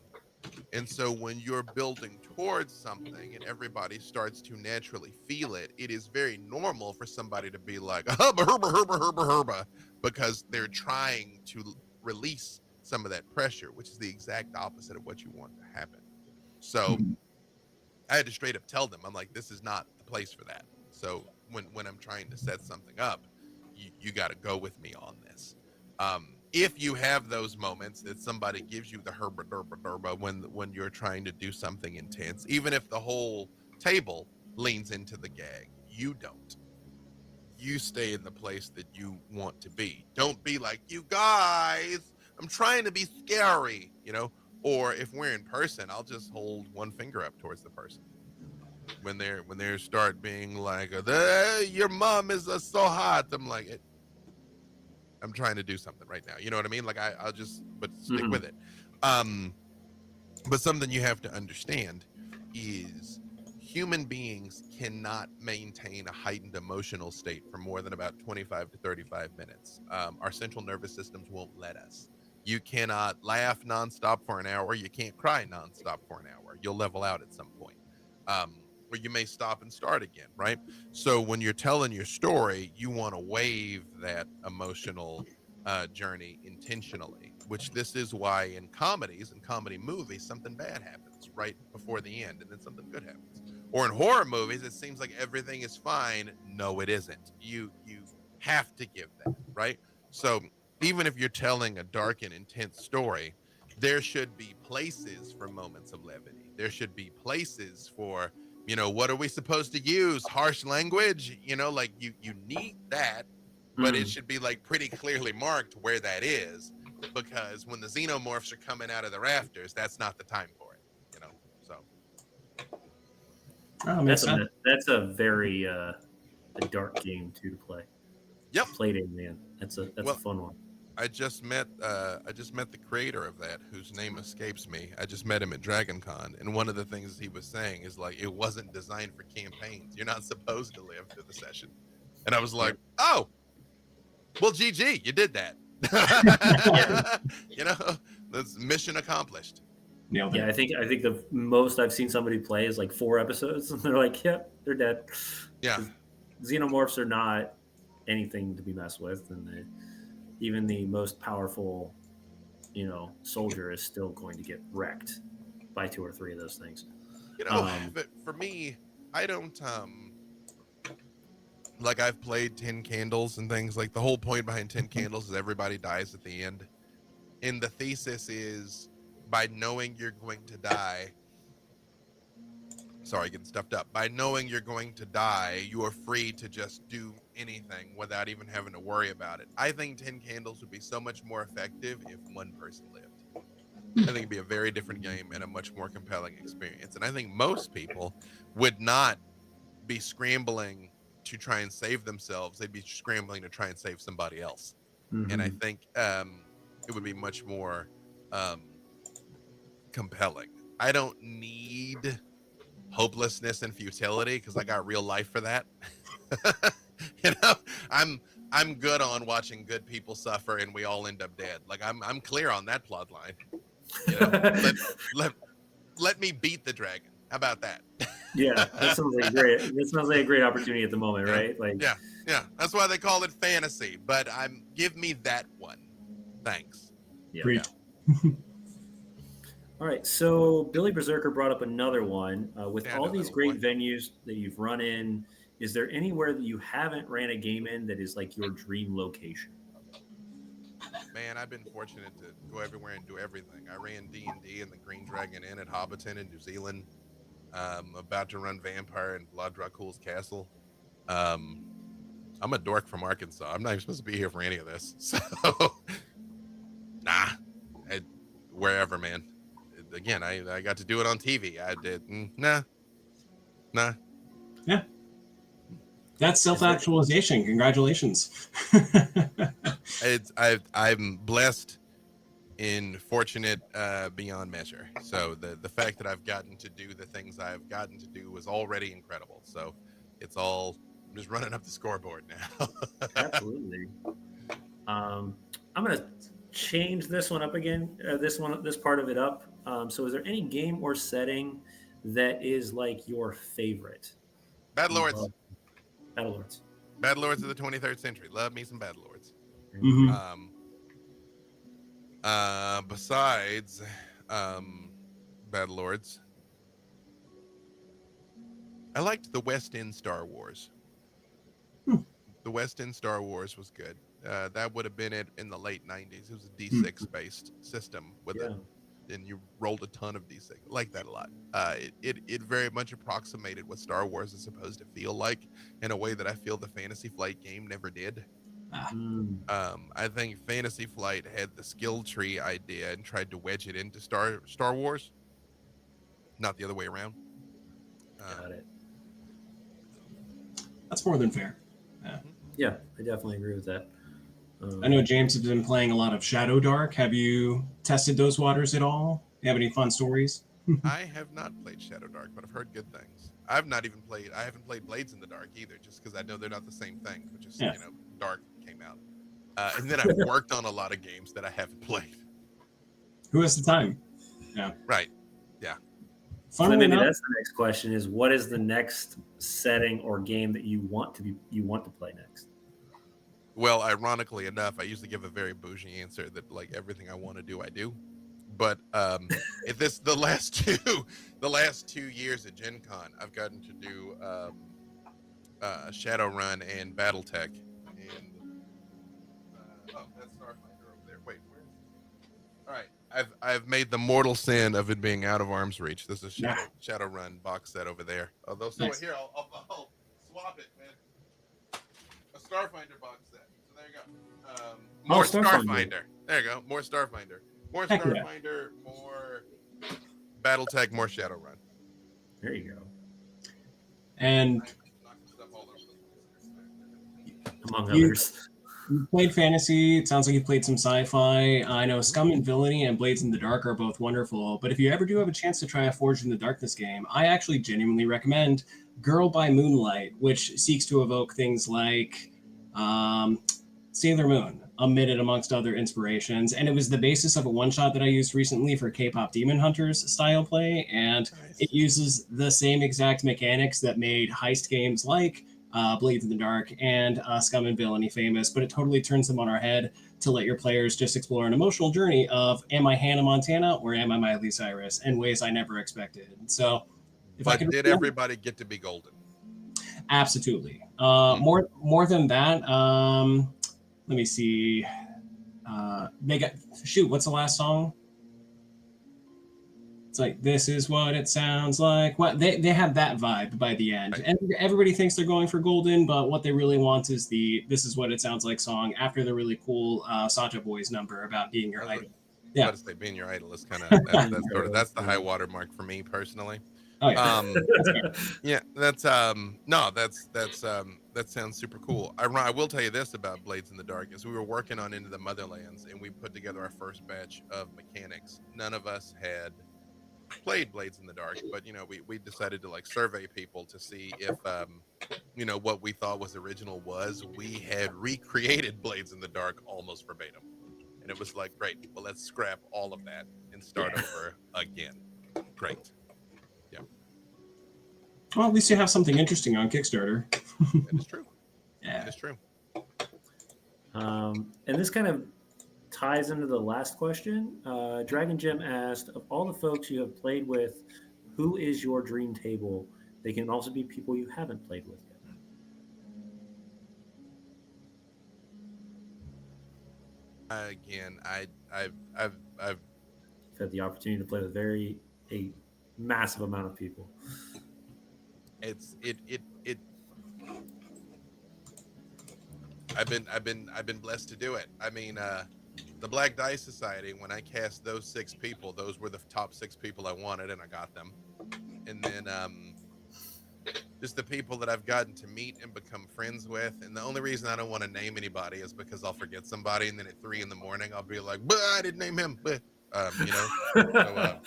Speaker 2: And so when you're building towards something and everybody starts to naturally feel it, it is very normal for somebody to be like, hubba, hubba, hubba, hubba, hubba, because they're trying to release some of that pressure, which is the exact opposite of what you want to happen. So I had to straight up tell them, I'm like, this is not the place for that. So when I'm trying to set something up, you got to go with me on this. If you have those moments that somebody gives you the herba derba derba when you're trying to do something intense, even if the whole table leans into the gag, you don't. You stay in the place that you want to be. Don't be like, you guys, I'm trying to be scary, you know? Or if we're in person, I'll just hold one finger up towards the person. When they start being like, your mom is so hot, I'm like, I'm trying to do something right now. You know what I mean? Like I'll just, but stick with it. But something you have to understand is human beings cannot maintain a heightened emotional state for more than about 25 to 35 minutes. Our central nervous systems won't let us. You cannot laugh nonstop for an hour. You can't cry nonstop for an hour. You'll level out at some point. Or you may stop and start again, right? So when you're telling your story, you want to wave that emotional journey intentionally, which this is why in comedies and comedy movies, something bad happens right before the end, and then something good happens. Or in horror movies, it seems like everything is fine. No, it isn't. You have to give that, right? So even if you're telling a dark and intense story, there should be places for moments of levity. There should be places for, what are we supposed to use? Harsh language? Like you need that, but it should be like pretty clearly marked where that is, because when the xenomorphs are coming out of the rafters, that's not the time for it, So
Speaker 1: That's a very a dark game too to play.
Speaker 2: yep.
Speaker 1: Played it, man. That's a fun one.
Speaker 2: I just met the creator of that, whose name escapes me. I just met him at Dragon Con, and one of the things he was saying is like, it wasn't designed for campaigns. You're not supposed to live through the session. And I was like, oh, well, GG, you did that. That's mission accomplished.
Speaker 1: Yeah, I think the most I've seen somebody play is like 4 episodes, and they're like, yep, they're dead.
Speaker 2: Yeah,
Speaker 1: xenomorphs are not anything to be messed with, and even the most powerful, soldier is still going to get wrecked by 2 or 3 of those things.
Speaker 2: But for me, I don't like, I've played 10 Candles and things. Like, the whole point behind 10 Candles is everybody dies at the end, and the thesis is, by knowing you're going to die, getting stuffed up, by knowing you're going to die, you are free to just do anything without even having to worry about it. I think 10 Candles would be so much more effective if one person lived. I think it'd be a very different game and a much more compelling experience. And I think most people would not be scrambling to try and save themselves. They'd be scrambling to try and save somebody else. And I think it would be much more compelling. I don't need hopelessness and futility because I got real life for that. I'm good on watching good people suffer and we all end up dead. Like I'm clear on that plot line. Let me beat the dragon. How about that?
Speaker 1: Yeah, that sounds like great. That sounds like a great opportunity at the moment, right? Like,
Speaker 2: yeah. That's why they call it fantasy. But give me that one. Thanks.
Speaker 1: Yeah.
Speaker 3: Preach.
Speaker 1: All right, so Billy Berserker brought up another one. With
Speaker 2: Yeah, I
Speaker 1: all
Speaker 2: know that
Speaker 1: these
Speaker 2: old
Speaker 1: great
Speaker 2: boy.
Speaker 1: venues that you've run in, is there anywhere that you haven't ran a game in that is like your dream location?
Speaker 2: Man, I've been fortunate to go everywhere and do everything. I ran D&D in the Green Dragon Inn at Hobbiton in New Zealand. About to run Vampire in Blood Dracula's Castle. Um, I'm a dork from Arkansas. I'm not even supposed to be here for any of this. So, nah, I, wherever, man. Again, I got to do it on TV. I did. Nah.
Speaker 3: Yeah, that's
Speaker 1: Is there
Speaker 3: self-actualization. Congratulations.
Speaker 2: I'm blessed in fortunate beyond measure. So the fact that I've gotten to do the things I've gotten to do was already incredible. So it's all I'm just running up the scoreboard now.
Speaker 1: absolutely? I'm gonna change this one up again. This part of it up. So, is there any game or setting that is like your favorite?
Speaker 2: Bad
Speaker 1: You
Speaker 2: Lords,
Speaker 1: love Battlelords.
Speaker 2: Bad Lords of the 23rd century. Love me some Bad Lords.
Speaker 1: There you
Speaker 3: Hmm.
Speaker 1: go.
Speaker 2: Besides Bad Lords, I liked the West End Star Wars. The West End Star Wars was good. That would have been it in the late '90s. It was a D6 based system with
Speaker 1: Yeah.
Speaker 2: and you rolled a ton of D6. I like that a lot. It very much approximated what Star Wars is supposed to feel like in a way that I feel the Fantasy Flight game never did.
Speaker 3: Ah,
Speaker 1: Mm,
Speaker 2: I think Fantasy Flight had the skill tree idea and tried to wedge it into Star Wars, not the other way around.
Speaker 1: got it.
Speaker 3: that's more than fair. Yeah.
Speaker 2: Mhm.
Speaker 1: Yeah, I definitely agree with that.
Speaker 3: I know
Speaker 1: Um,
Speaker 3: James has been playing a lot of Shadow Dark. Have you tested those waters at all? You have any fun stories?
Speaker 2: I have not played Shadow Dark, but I've heard good things. I've not even played. I haven't played Blades in the Dark either, just because I know they're not the same thing. But just
Speaker 3: Yeah.
Speaker 2: Dark came out, and then I've worked on a lot of games that I haven't played.
Speaker 3: Who has the time? Yeah.
Speaker 2: Right? Yeah.
Speaker 1: so then
Speaker 3: Funnily
Speaker 1: maybe
Speaker 3: enough,
Speaker 1: that's the next question: is what is the next setting or game that you want to play next?
Speaker 2: Well, ironically enough, I usually give a very bougie answer that like everything I want to do, I do. But if this the last 2 years at Gen Con, I've gotten to do Shadowrun and BattleTech, and oh, that's Starfinder over there. Wait, where is it? All right, I've made the mortal sin of it being out of arm's reach. This is
Speaker 3: nah,
Speaker 2: Shadowrun box set over there. Although, so
Speaker 3: nice.
Speaker 2: here I'll swap it, man. A Starfinder box set. So there you go.
Speaker 1: Oh,
Speaker 2: More
Speaker 1: Starfinder.
Speaker 2: Starfinder. There you go. More Starfinder. More
Speaker 3: Heck yeah.
Speaker 2: Starfinder. More BattleTech. More Shadowrun.
Speaker 1: There you go.
Speaker 3: And
Speaker 2: I'm knocking stuff all over the place.
Speaker 1: Among
Speaker 3: you
Speaker 1: others.
Speaker 3: you played fantasy. It sounds like you played some sci-fi. I know Scum and Villainy and Blades in the Dark are both wonderful. But if you ever do have a chance to try a Forged in the Darkness game, I actually genuinely recommend Girl by Moonlight, which seeks to evoke things like um, Sailor Moon, amid amongst other inspirations. And it was the basis of a one-shot that I used recently for K-pop Demon Hunters style play, and it
Speaker 2: Nice.
Speaker 3: uses the same exact mechanics that made heist games like Blades in the Dark and Scum and Villainy famous, but it totally turns them on our head to let your players just explore an emotional journey of am I Hannah Montana or am I Miley Cyrus in ways I never expected. So if I
Speaker 2: But
Speaker 3: could
Speaker 2: did
Speaker 3: recommend,
Speaker 2: everybody get to be golden?
Speaker 3: absolutely.
Speaker 2: Hmm.
Speaker 3: More than that, let me see. They got shoot. What's the last song? It's like this is what it sounds like. What they have that vibe by the end,
Speaker 2: Right.
Speaker 3: and everybody thinks they're going for golden, but what they really want is the "This is what it sounds like" song after the really cool Saja Boys number about being
Speaker 2: I
Speaker 3: your
Speaker 2: was
Speaker 3: idol.
Speaker 2: about
Speaker 3: Yeah.
Speaker 2: to say being your idol is kind of that's the high
Speaker 1: Yeah.
Speaker 2: water mark for me personally.
Speaker 3: Oh yeah.
Speaker 2: Um,
Speaker 3: That's fair.
Speaker 2: yeah, that's no, that's that sounds super cool. I will tell you this about Blades in the Dark is we were working on Into the Motherlands and we put together our first batch of mechanics. None of us had played Blades in the Dark, but we decided to like survey people to see if what we thought was original was. We had recreated Blades in the Dark almost verbatim. And it was like, great, well let's scrap all of that and start
Speaker 1: Yeah.
Speaker 2: over again. Great. Yeah,
Speaker 3: Well, at least you have something interesting on Kickstarter.
Speaker 2: that is true. That
Speaker 3: Yeah.
Speaker 2: is true.
Speaker 1: And this kind of ties into the last question. Dragon Gem asked, of all the folks you have played with, who is your dream table? They can also be people you haven't played with yet.
Speaker 2: Again, I've
Speaker 1: You've had the opportunity to play with a massive amount of people.
Speaker 2: it's it. I've been blessed to do it. I mean, the Black Dice Society. When I cast those 6 people, those were the top 6 people I wanted, and I got them. And then just the people that I've gotten to meet and become friends with. And the only reason I don't want to name anybody is because I'll forget somebody, and then at 3 in the morning I'll be like, I didn't name him. You know, so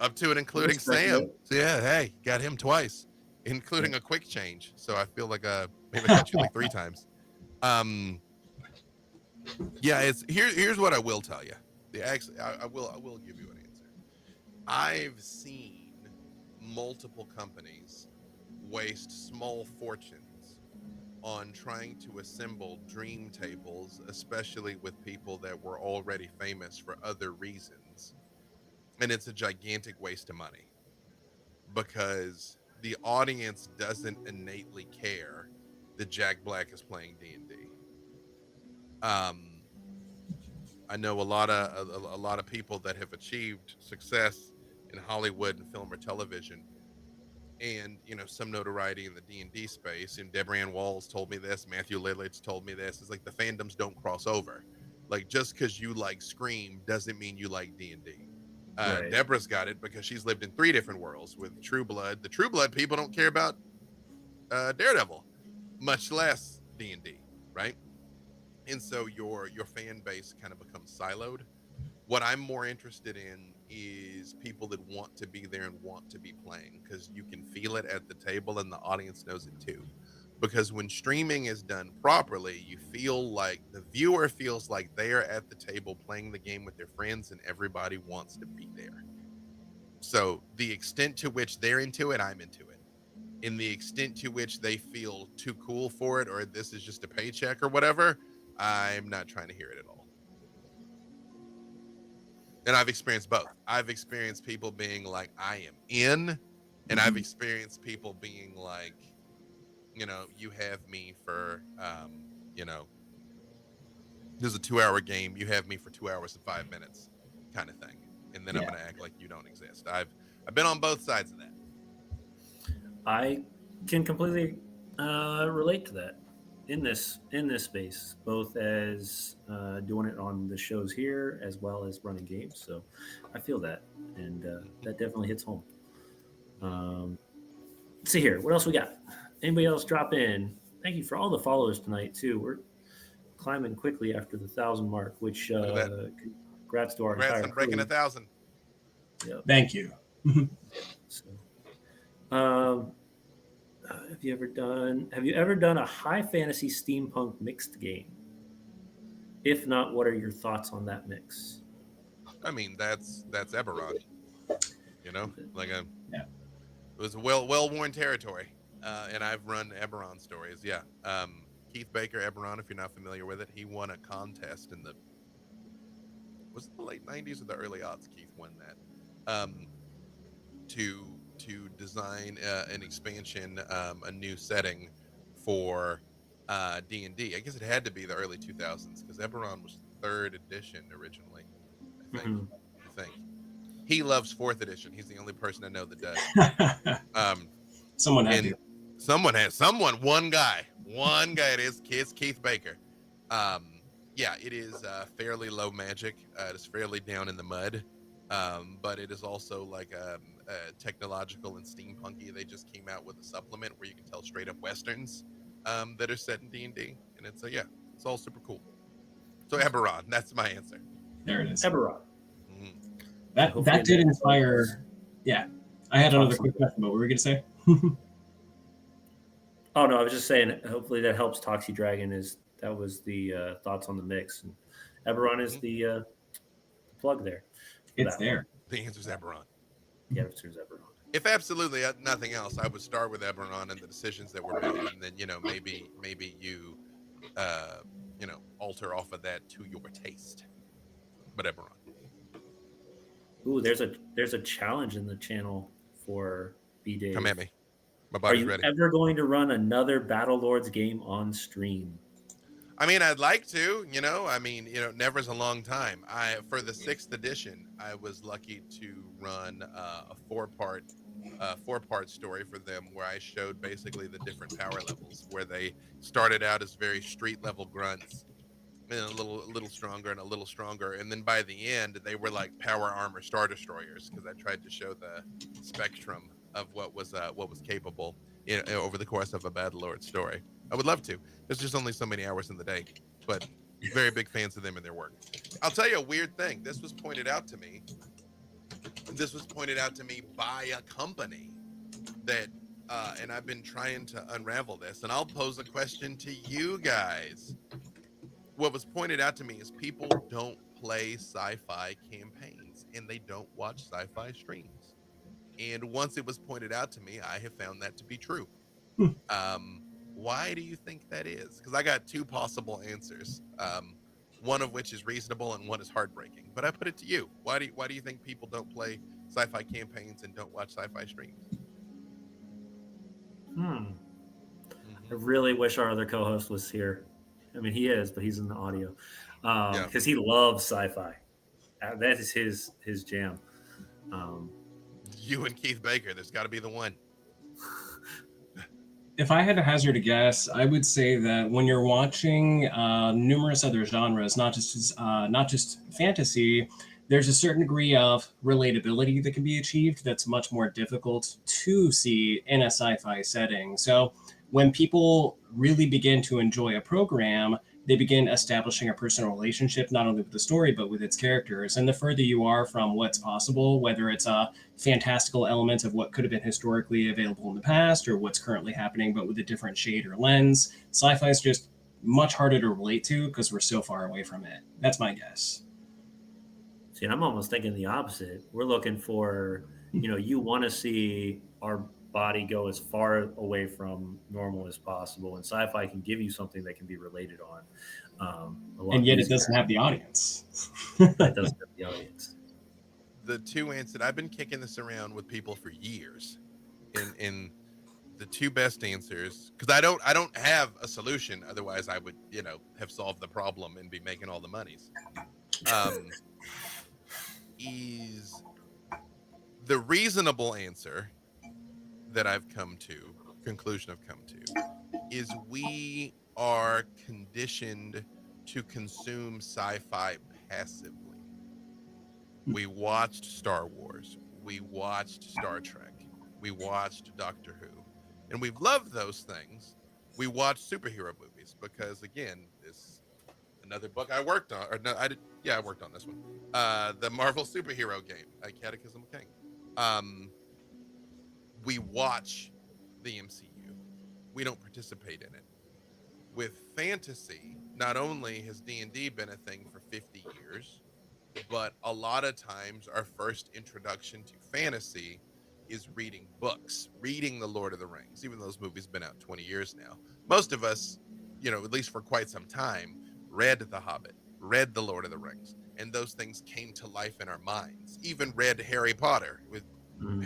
Speaker 2: up to and including Sam. So yeah, hey, got him twice, including a quick change. So I feel like maybe I got you like 3 times. Yeah, here's what I will tell you. I will give you an answer. I've seen multiple companies waste small fortunes on trying to assemble dream tables, especially with people that were already famous for other reasons. And it's a gigantic waste of money because the audience doesn't innately care that Jack Black is playing D&D. Um, I know a lot of people that have achieved success in Hollywood and film or television, and some notoriety in the D&D space. And Deborah Ann Walls told me this. Matthew Lillard's told me this. It's like the fandoms don't cross over. Like just because you like Scream doesn't mean you like D&D.
Speaker 1: Right.
Speaker 2: Deborah's got it because she's lived in 3 different worlds with True Blood. The True Blood people don't care about Daredevil, much less D&D, right? And so your fan base kind of becomes siloed. What I'm more interested in is people that want to be there and want to be playing, because you can feel it at the table and the audience knows it too. Because when streaming is done properly, you feel like the viewer feels like they are at the table playing the game with their friends and everybody wants to be there. So the extent to which they're into it, I'm into it. In the extent to which they feel too cool for it, or this is just a paycheck or whatever, I'm not trying to hear it at all. And I've experienced both. I've experienced people being like, I am in, and I've experienced people being like, you have me for, there's a 2-hour game. You have me for 2 hours and 5 minutes kind of thing. And then I'm going to act like you don't exist. I've been on both sides of that.
Speaker 1: I can completely relate to that in this space, both as doing it on the shows here as well as running games. So I feel that, and that definitely hits home. Let's see here, what else we got? Anybody else drop in? Thank you for all the followers tonight too. We're climbing quickly after the 1,000 mark, which
Speaker 2: Look at that.
Speaker 1: congrats to our
Speaker 2: Congrats
Speaker 1: entire
Speaker 2: on breaking
Speaker 1: crew.
Speaker 2: 1,000.
Speaker 1: Yep.
Speaker 3: Thank you.
Speaker 1: So, um, have you ever done a high fantasy steampunk mixed game? If not, what are your thoughts on that mix?
Speaker 2: I mean, that's Eberron. Like
Speaker 3: Yeah.
Speaker 2: it was well-worn territory. And I've run Eberron stories. Yeah. Keith Baker, Eberron, if you're not familiar with it, he won a contest in was it the late 90s or the early aughts? Keith won that. To design an expansion, a new setting for D&D. I guess it had to be the early 2000s because Eberron was 3rd edition originally. I think.
Speaker 1: Mm-hmm.
Speaker 2: I think he loves 4th edition. He's the only person I know that does.
Speaker 3: Someone had to.
Speaker 2: One guy. It is Keith Baker. Yeah, it is fairly low magic. It is fairly down in the mud. But it is also like technological and steampunky. They just came out with a supplement where you can tell straight up westerns that are set in D&D, and it's it's all super cool. So Eberron, that's my answer.
Speaker 3: There it is.
Speaker 1: Eberron.
Speaker 2: Mm-hmm.
Speaker 3: That did inspire. Yeah, I had another quick question. What were we gonna say?
Speaker 1: Oh no, I was just saying. Hopefully that helps. Toxie Dragon that was the thoughts on the mix. And Eberron is the plug there.
Speaker 3: It's there.
Speaker 2: The answer is Eberron.
Speaker 1: The answer is Eberron.
Speaker 2: If absolutely nothing else, I would start with Eberron and the decisions that were made, and then maybe you alter off of that to your taste. but I'm wrong.
Speaker 1: Ooh, there's a challenge in the channel for B
Speaker 2: Come
Speaker 1: Dave.
Speaker 2: at me. My
Speaker 1: Are
Speaker 2: body's
Speaker 1: you
Speaker 2: ready.
Speaker 1: ever going to run another Battle Lords game on stream?
Speaker 2: I mean, I'd like to, I mean, never's a long time. For the 6th edition, I was lucky to run a four-part story for them where I showed basically the different power levels, where they started out as very street level grunts, and a little stronger and a little stronger, and then by the end they were like power armor star destroyers, because I tried to show the spectrum of what was capable over the course of a Battle Lord story. I would love to. There's just only so many hours in the day, but very big fans of them and their work. I'll tell you a weird thing. This was pointed out to me by a company that and I've been trying to unravel this, and I'll pose a question to you guys. What was pointed out to me is people don't play sci-fi campaigns and they don't watch sci-fi streams. And once it was pointed out to me, I have found that to be true. Why do you think that is? Because I got two possible answers. One of which is reasonable and one is heartbreaking. But I put it to you. Why do you think people don't play sci-fi campaigns and don't watch sci-fi streams?
Speaker 1: I
Speaker 2: Mm-hmm.
Speaker 1: really wish our other co-host was here. I mean, he is, but he's in the audio
Speaker 2: Yeah.
Speaker 1: because he loves sci-fi. That is his jam.
Speaker 2: You and Keith Baker, there's got to be the one.
Speaker 3: If I had to hazard a guess, I would say that when you're watching numerous other genres, not just fantasy, there's a certain degree of relatability that can be achieved that's much more difficult to see in a sci-fi setting. So when people really begin to enjoy a program, they begin establishing a personal relationship not only with the story but with its characters. And the further you are from what's possible, whether it's a fantastical element of what could have been historically available in the past or what's currently happening but with a different shade or lens, sci-fi is just much harder to relate to because we're so far away from it. That's my guess.
Speaker 1: See, and I'm almost thinking the opposite. We're looking for, you want to see our body go as far away from normal as possible, and sci-fi can give you something that can be related on. Along
Speaker 3: And yet
Speaker 1: these
Speaker 3: it doesn't have the audience.
Speaker 1: that doesn't have the audience.
Speaker 2: The two answers, I've been kicking this around with people for years, in the two best answers, because I don't have a solution, otherwise I would have solved the problem and be making all the monies. Is the reasonable answer that conclusion I've come to, is we are conditioned to consume sci-fi passively. We watched Star Wars, we watched Star Trek, we watched Doctor Who, and we've loved those things. We watched superhero movies because, again, this another book I worked on, or no, I did, yeah, I worked on this one. The Marvel superhero game, Catechism of King. We watch the MCU. We don't participate in it. With fantasy, not only has D&D been a thing for 50 years, but a lot of times our first introduction to fantasy is reading books, reading The Lord of the Rings, even though those movies have been out 20 years now. Most of us, at least for quite some time, read The Hobbit, read The Lord of the Rings, and those things came to life in our minds. Even read Harry Potter, with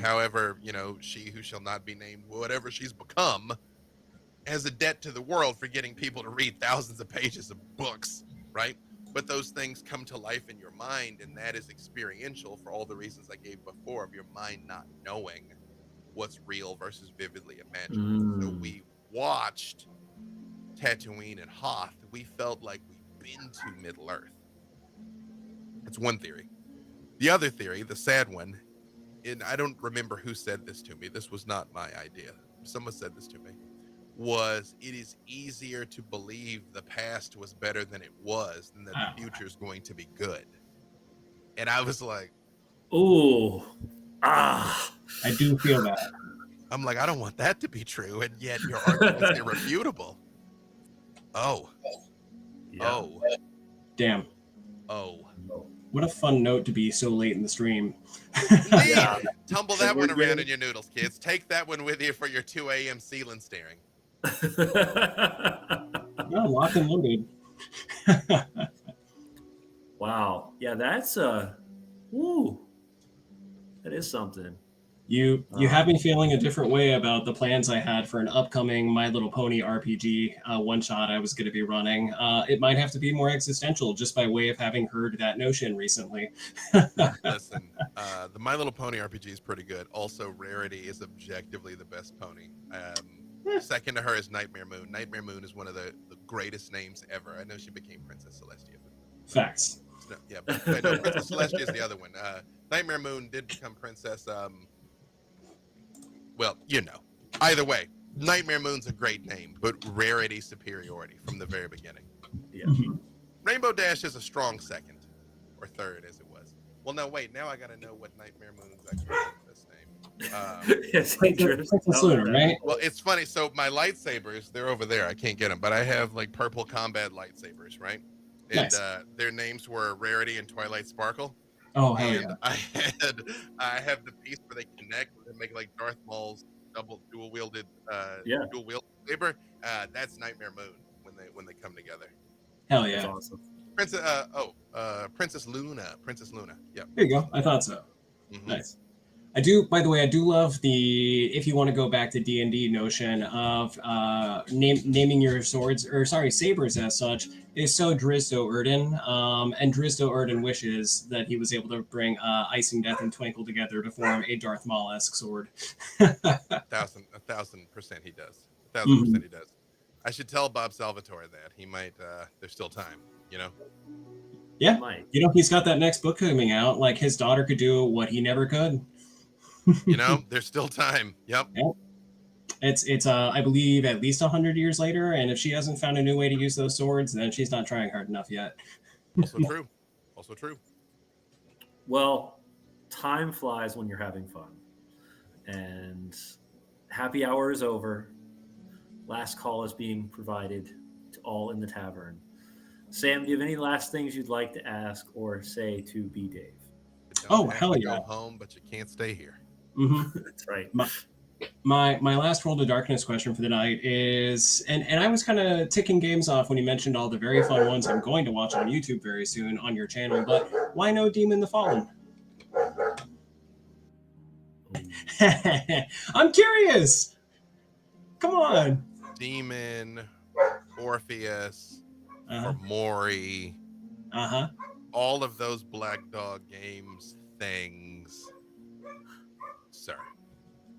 Speaker 2: however, she who shall not be named, whatever she's become, has a debt to the world for getting people to read thousands of pages of books, right? But those things come to life in your mind, and that is experiential for all the reasons I gave before, of your mind not knowing what's real versus vividly imagined. So we watched Tatooine and Hoth. We felt like we'd been to Middle Earth. That's one theory. The other theory, the sad one, and I don't remember who said this to me. This was not my idea. Someone said this to me. Was it is easier to believe the past was better than it was than that the future is going to be good. And I was like,
Speaker 1: "Ooh,
Speaker 3: I do feel that."
Speaker 2: I'm like, I don't want that to be true, and yet your argument's irrefutable. Oh,
Speaker 1: yeah.
Speaker 2: oh,
Speaker 3: Damn.
Speaker 2: oh.
Speaker 3: What a fun note to be so late in the stream.
Speaker 2: Yeah. Tumble that one around in your noodles, kids. Take that one with you for your 2 a.m. ceiling staring.
Speaker 3: No, locked and loaded.
Speaker 1: Wow. Yeah, that's woo. That is something.
Speaker 3: You have me feeling a different way about the plans I had for an upcoming My Little Pony RPG one shot I was going to be running. It might have to be more existential just by way of having heard that notion recently.
Speaker 2: Listen, the My Little Pony RPG is pretty good. Also, Rarity is objectively the best pony. Second to her is Nightmare Moon. Nightmare Moon is one of the greatest names ever. I know she became Princess Celestia.
Speaker 3: Facts.
Speaker 2: No, yeah, but no, Princess Celestia is the other one. Nightmare Moon did become Princess. Well, you know. Either way, Nightmare Moon's a great name, but Rarity superiority from the very beginning.
Speaker 1: Yeah.
Speaker 3: Mhm.
Speaker 2: Rainbow Dash is a strong second, or third as it was. Well, no, wait. Now I got to know what Nightmare Moon's actual princess name.
Speaker 1: Yes,
Speaker 3: Princess
Speaker 1: Idris.
Speaker 3: Luna, right?
Speaker 2: Well, it's funny. So my lightsabers, they're over there. I can't get them, but I have like purple combat lightsabers, right? And
Speaker 3: Nice.
Speaker 2: their names were Rarity and Twilight Sparkle.
Speaker 3: Oh, hell
Speaker 2: And
Speaker 3: yeah.
Speaker 2: I have the piece where they connect and make like Darth Maul's dual wielded
Speaker 1: Yeah,
Speaker 2: saber. That's Nightmare Moon when they come together.
Speaker 3: Hell
Speaker 1: that's
Speaker 3: yeah.
Speaker 1: awesome.
Speaker 2: Princess Luna. Princess Luna. Yep.
Speaker 3: There you go. I thought so.
Speaker 2: Mhm.
Speaker 3: Nice. I do. By the way, I do love the if you want to go back to D&D notion of naming your swords or sorry sabers as such is so Drizdo Erden. And Drizdo Erden wishes that he was able to bring Icing Death and Twinkle together to form a Darth Maul-esque sword.
Speaker 2: 1,000% he does. 1,000% he does. I should tell Bob Salvatore that he might. There's still time, you know.
Speaker 3: Yeah,
Speaker 1: Mike.
Speaker 3: you know he's got that next book coming out. Like his daughter could do what he never could.
Speaker 2: You know, there's still time. Yep.
Speaker 3: Yep. It's I believe at least 100 years later, and if she hasn't found a new way to use those swords, then she's not trying hard enough yet.
Speaker 2: Also true. Also true.
Speaker 1: Well, time flies when you're having fun. And happy hour is over. Last call is being provided to all in the tavern. Sam, do you have any last things you'd like to ask or say to B Dave?
Speaker 2: You
Speaker 3: Oh,
Speaker 2: don't have
Speaker 3: hell
Speaker 2: to
Speaker 3: yeah.
Speaker 2: go home, but you can't stay here.
Speaker 3: Mm-hmm.
Speaker 1: That's right.
Speaker 3: My last World of Darkness question for the night is, and I was kind of ticking games off when you mentioned all the very fun ones I'm going to watch on YouTube very soon on your channel, but why no Demon the Fallen? I'm curious. Come on.
Speaker 2: Demon, Orpheus,
Speaker 3: Uh-huh.
Speaker 2: Mori,
Speaker 3: Uh-huh.
Speaker 2: all of those Black Dog Games things, sir.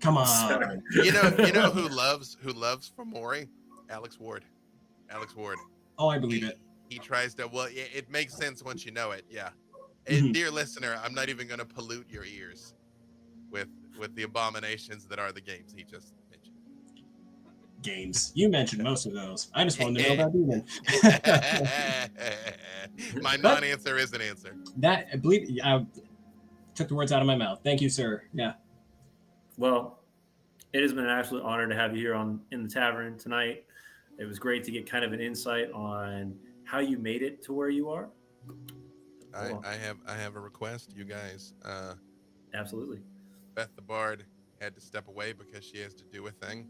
Speaker 3: Come
Speaker 1: Sorry.
Speaker 3: on.
Speaker 2: You know who loves Fomori? Alex Ward.
Speaker 3: Oh, I believe it.
Speaker 2: He tries to. Well, it makes sense once you know it. Yeah.
Speaker 3: Mhm.
Speaker 2: Dear listener, I'm not even going to pollute your ears with the abominations that are the games he just mentioned.
Speaker 3: Games. You mentioned most of those. I just wanted to know about Demon.
Speaker 2: My non-answer is an answer.
Speaker 3: That I believe I took the words out of my mouth. Thank you, sir. Yeah.
Speaker 1: Well, it has been an absolute honor to have you here in the tavern tonight. It was great to get kind of an insight on how you made it to where you are.
Speaker 2: I have a request, you guys.
Speaker 1: Absolutely.
Speaker 2: Beth the Bard had to step away because she has to do a thing.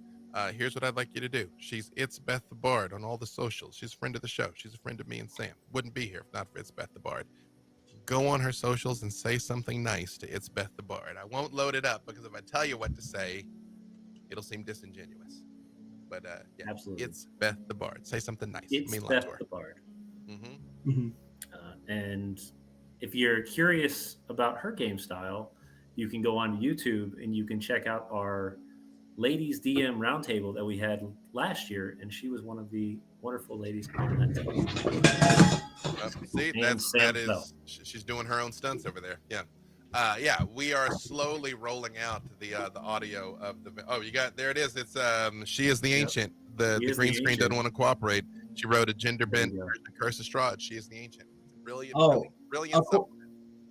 Speaker 2: Here's what I'd like you to do. It's Beth the Bard on all the socials. She's a friend of the show. She's a friend of me and Sam. Wouldn't be here if not for It's Beth the Bard. Go on her socials and say something nice to It's Beth the Bard. I won't load it up because if I tell you what to say, it'll seem disingenuous. But yeah,
Speaker 1: Absolutely.
Speaker 2: It's Beth the Bard. Say something nice.
Speaker 1: It's
Speaker 2: mean a lot
Speaker 1: Beth
Speaker 2: to her.
Speaker 1: the Bard.
Speaker 2: Mm-hmm.
Speaker 3: Mm-hmm.
Speaker 1: And if you're curious about her game style, you can go on YouTube and you can check out our ladies DM roundtable that we had last year, and she was one of the wonderful ladies on that team.
Speaker 2: See,
Speaker 1: And Sam
Speaker 2: that
Speaker 1: Bell.
Speaker 2: is she's doing her own stunts over there. Yeah. Yeah, we are slowly rolling out the audio of the. Oh, you got there. It is. It's she is the ancient. The
Speaker 1: She is
Speaker 2: green
Speaker 1: the
Speaker 2: screen
Speaker 1: ancient.
Speaker 2: doesn't want to cooperate. She wrote a gender bent
Speaker 1: There you go.
Speaker 2: version of Curse of Strahd. She is the ancient. Brilliant.
Speaker 3: Oh,
Speaker 2: brilliant.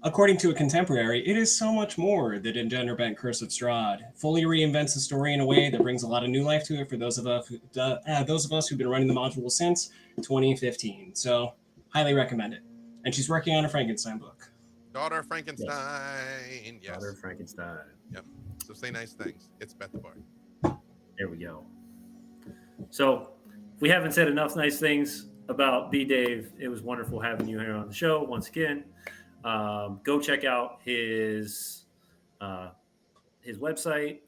Speaker 3: According to a contemporary, it is so much more than in Gender Bent Curse of Strahd. Fully reinvents the story in a way that brings a lot of new life to it for those of us who've been running the module since 2015. So, highly recommend it. And she's working on a Frankenstein book.
Speaker 2: Daughter of Frankenstein. Yes.
Speaker 1: Daughter of Frankenstein.
Speaker 2: Yep. So say nice things. It's Beth the Bard.
Speaker 1: There we go. So, if we haven't said enough nice things, about B Dave. It was wonderful having you here on the show once again. Go check out uh, his website.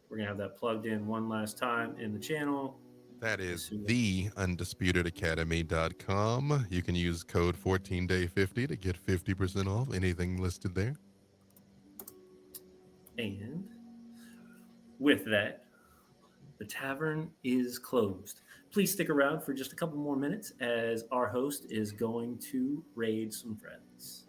Speaker 1: We're gonna have that plugged in one last time in the channel.
Speaker 2: That
Speaker 1: As
Speaker 2: is
Speaker 1: soon as,
Speaker 2: theundisputedacademy.com. You can use code 14day50 to get 50% off anything listed there.
Speaker 1: and with that, the tavern is closed. Please stick around for just a couple more minutes as our host is going to raid some friends.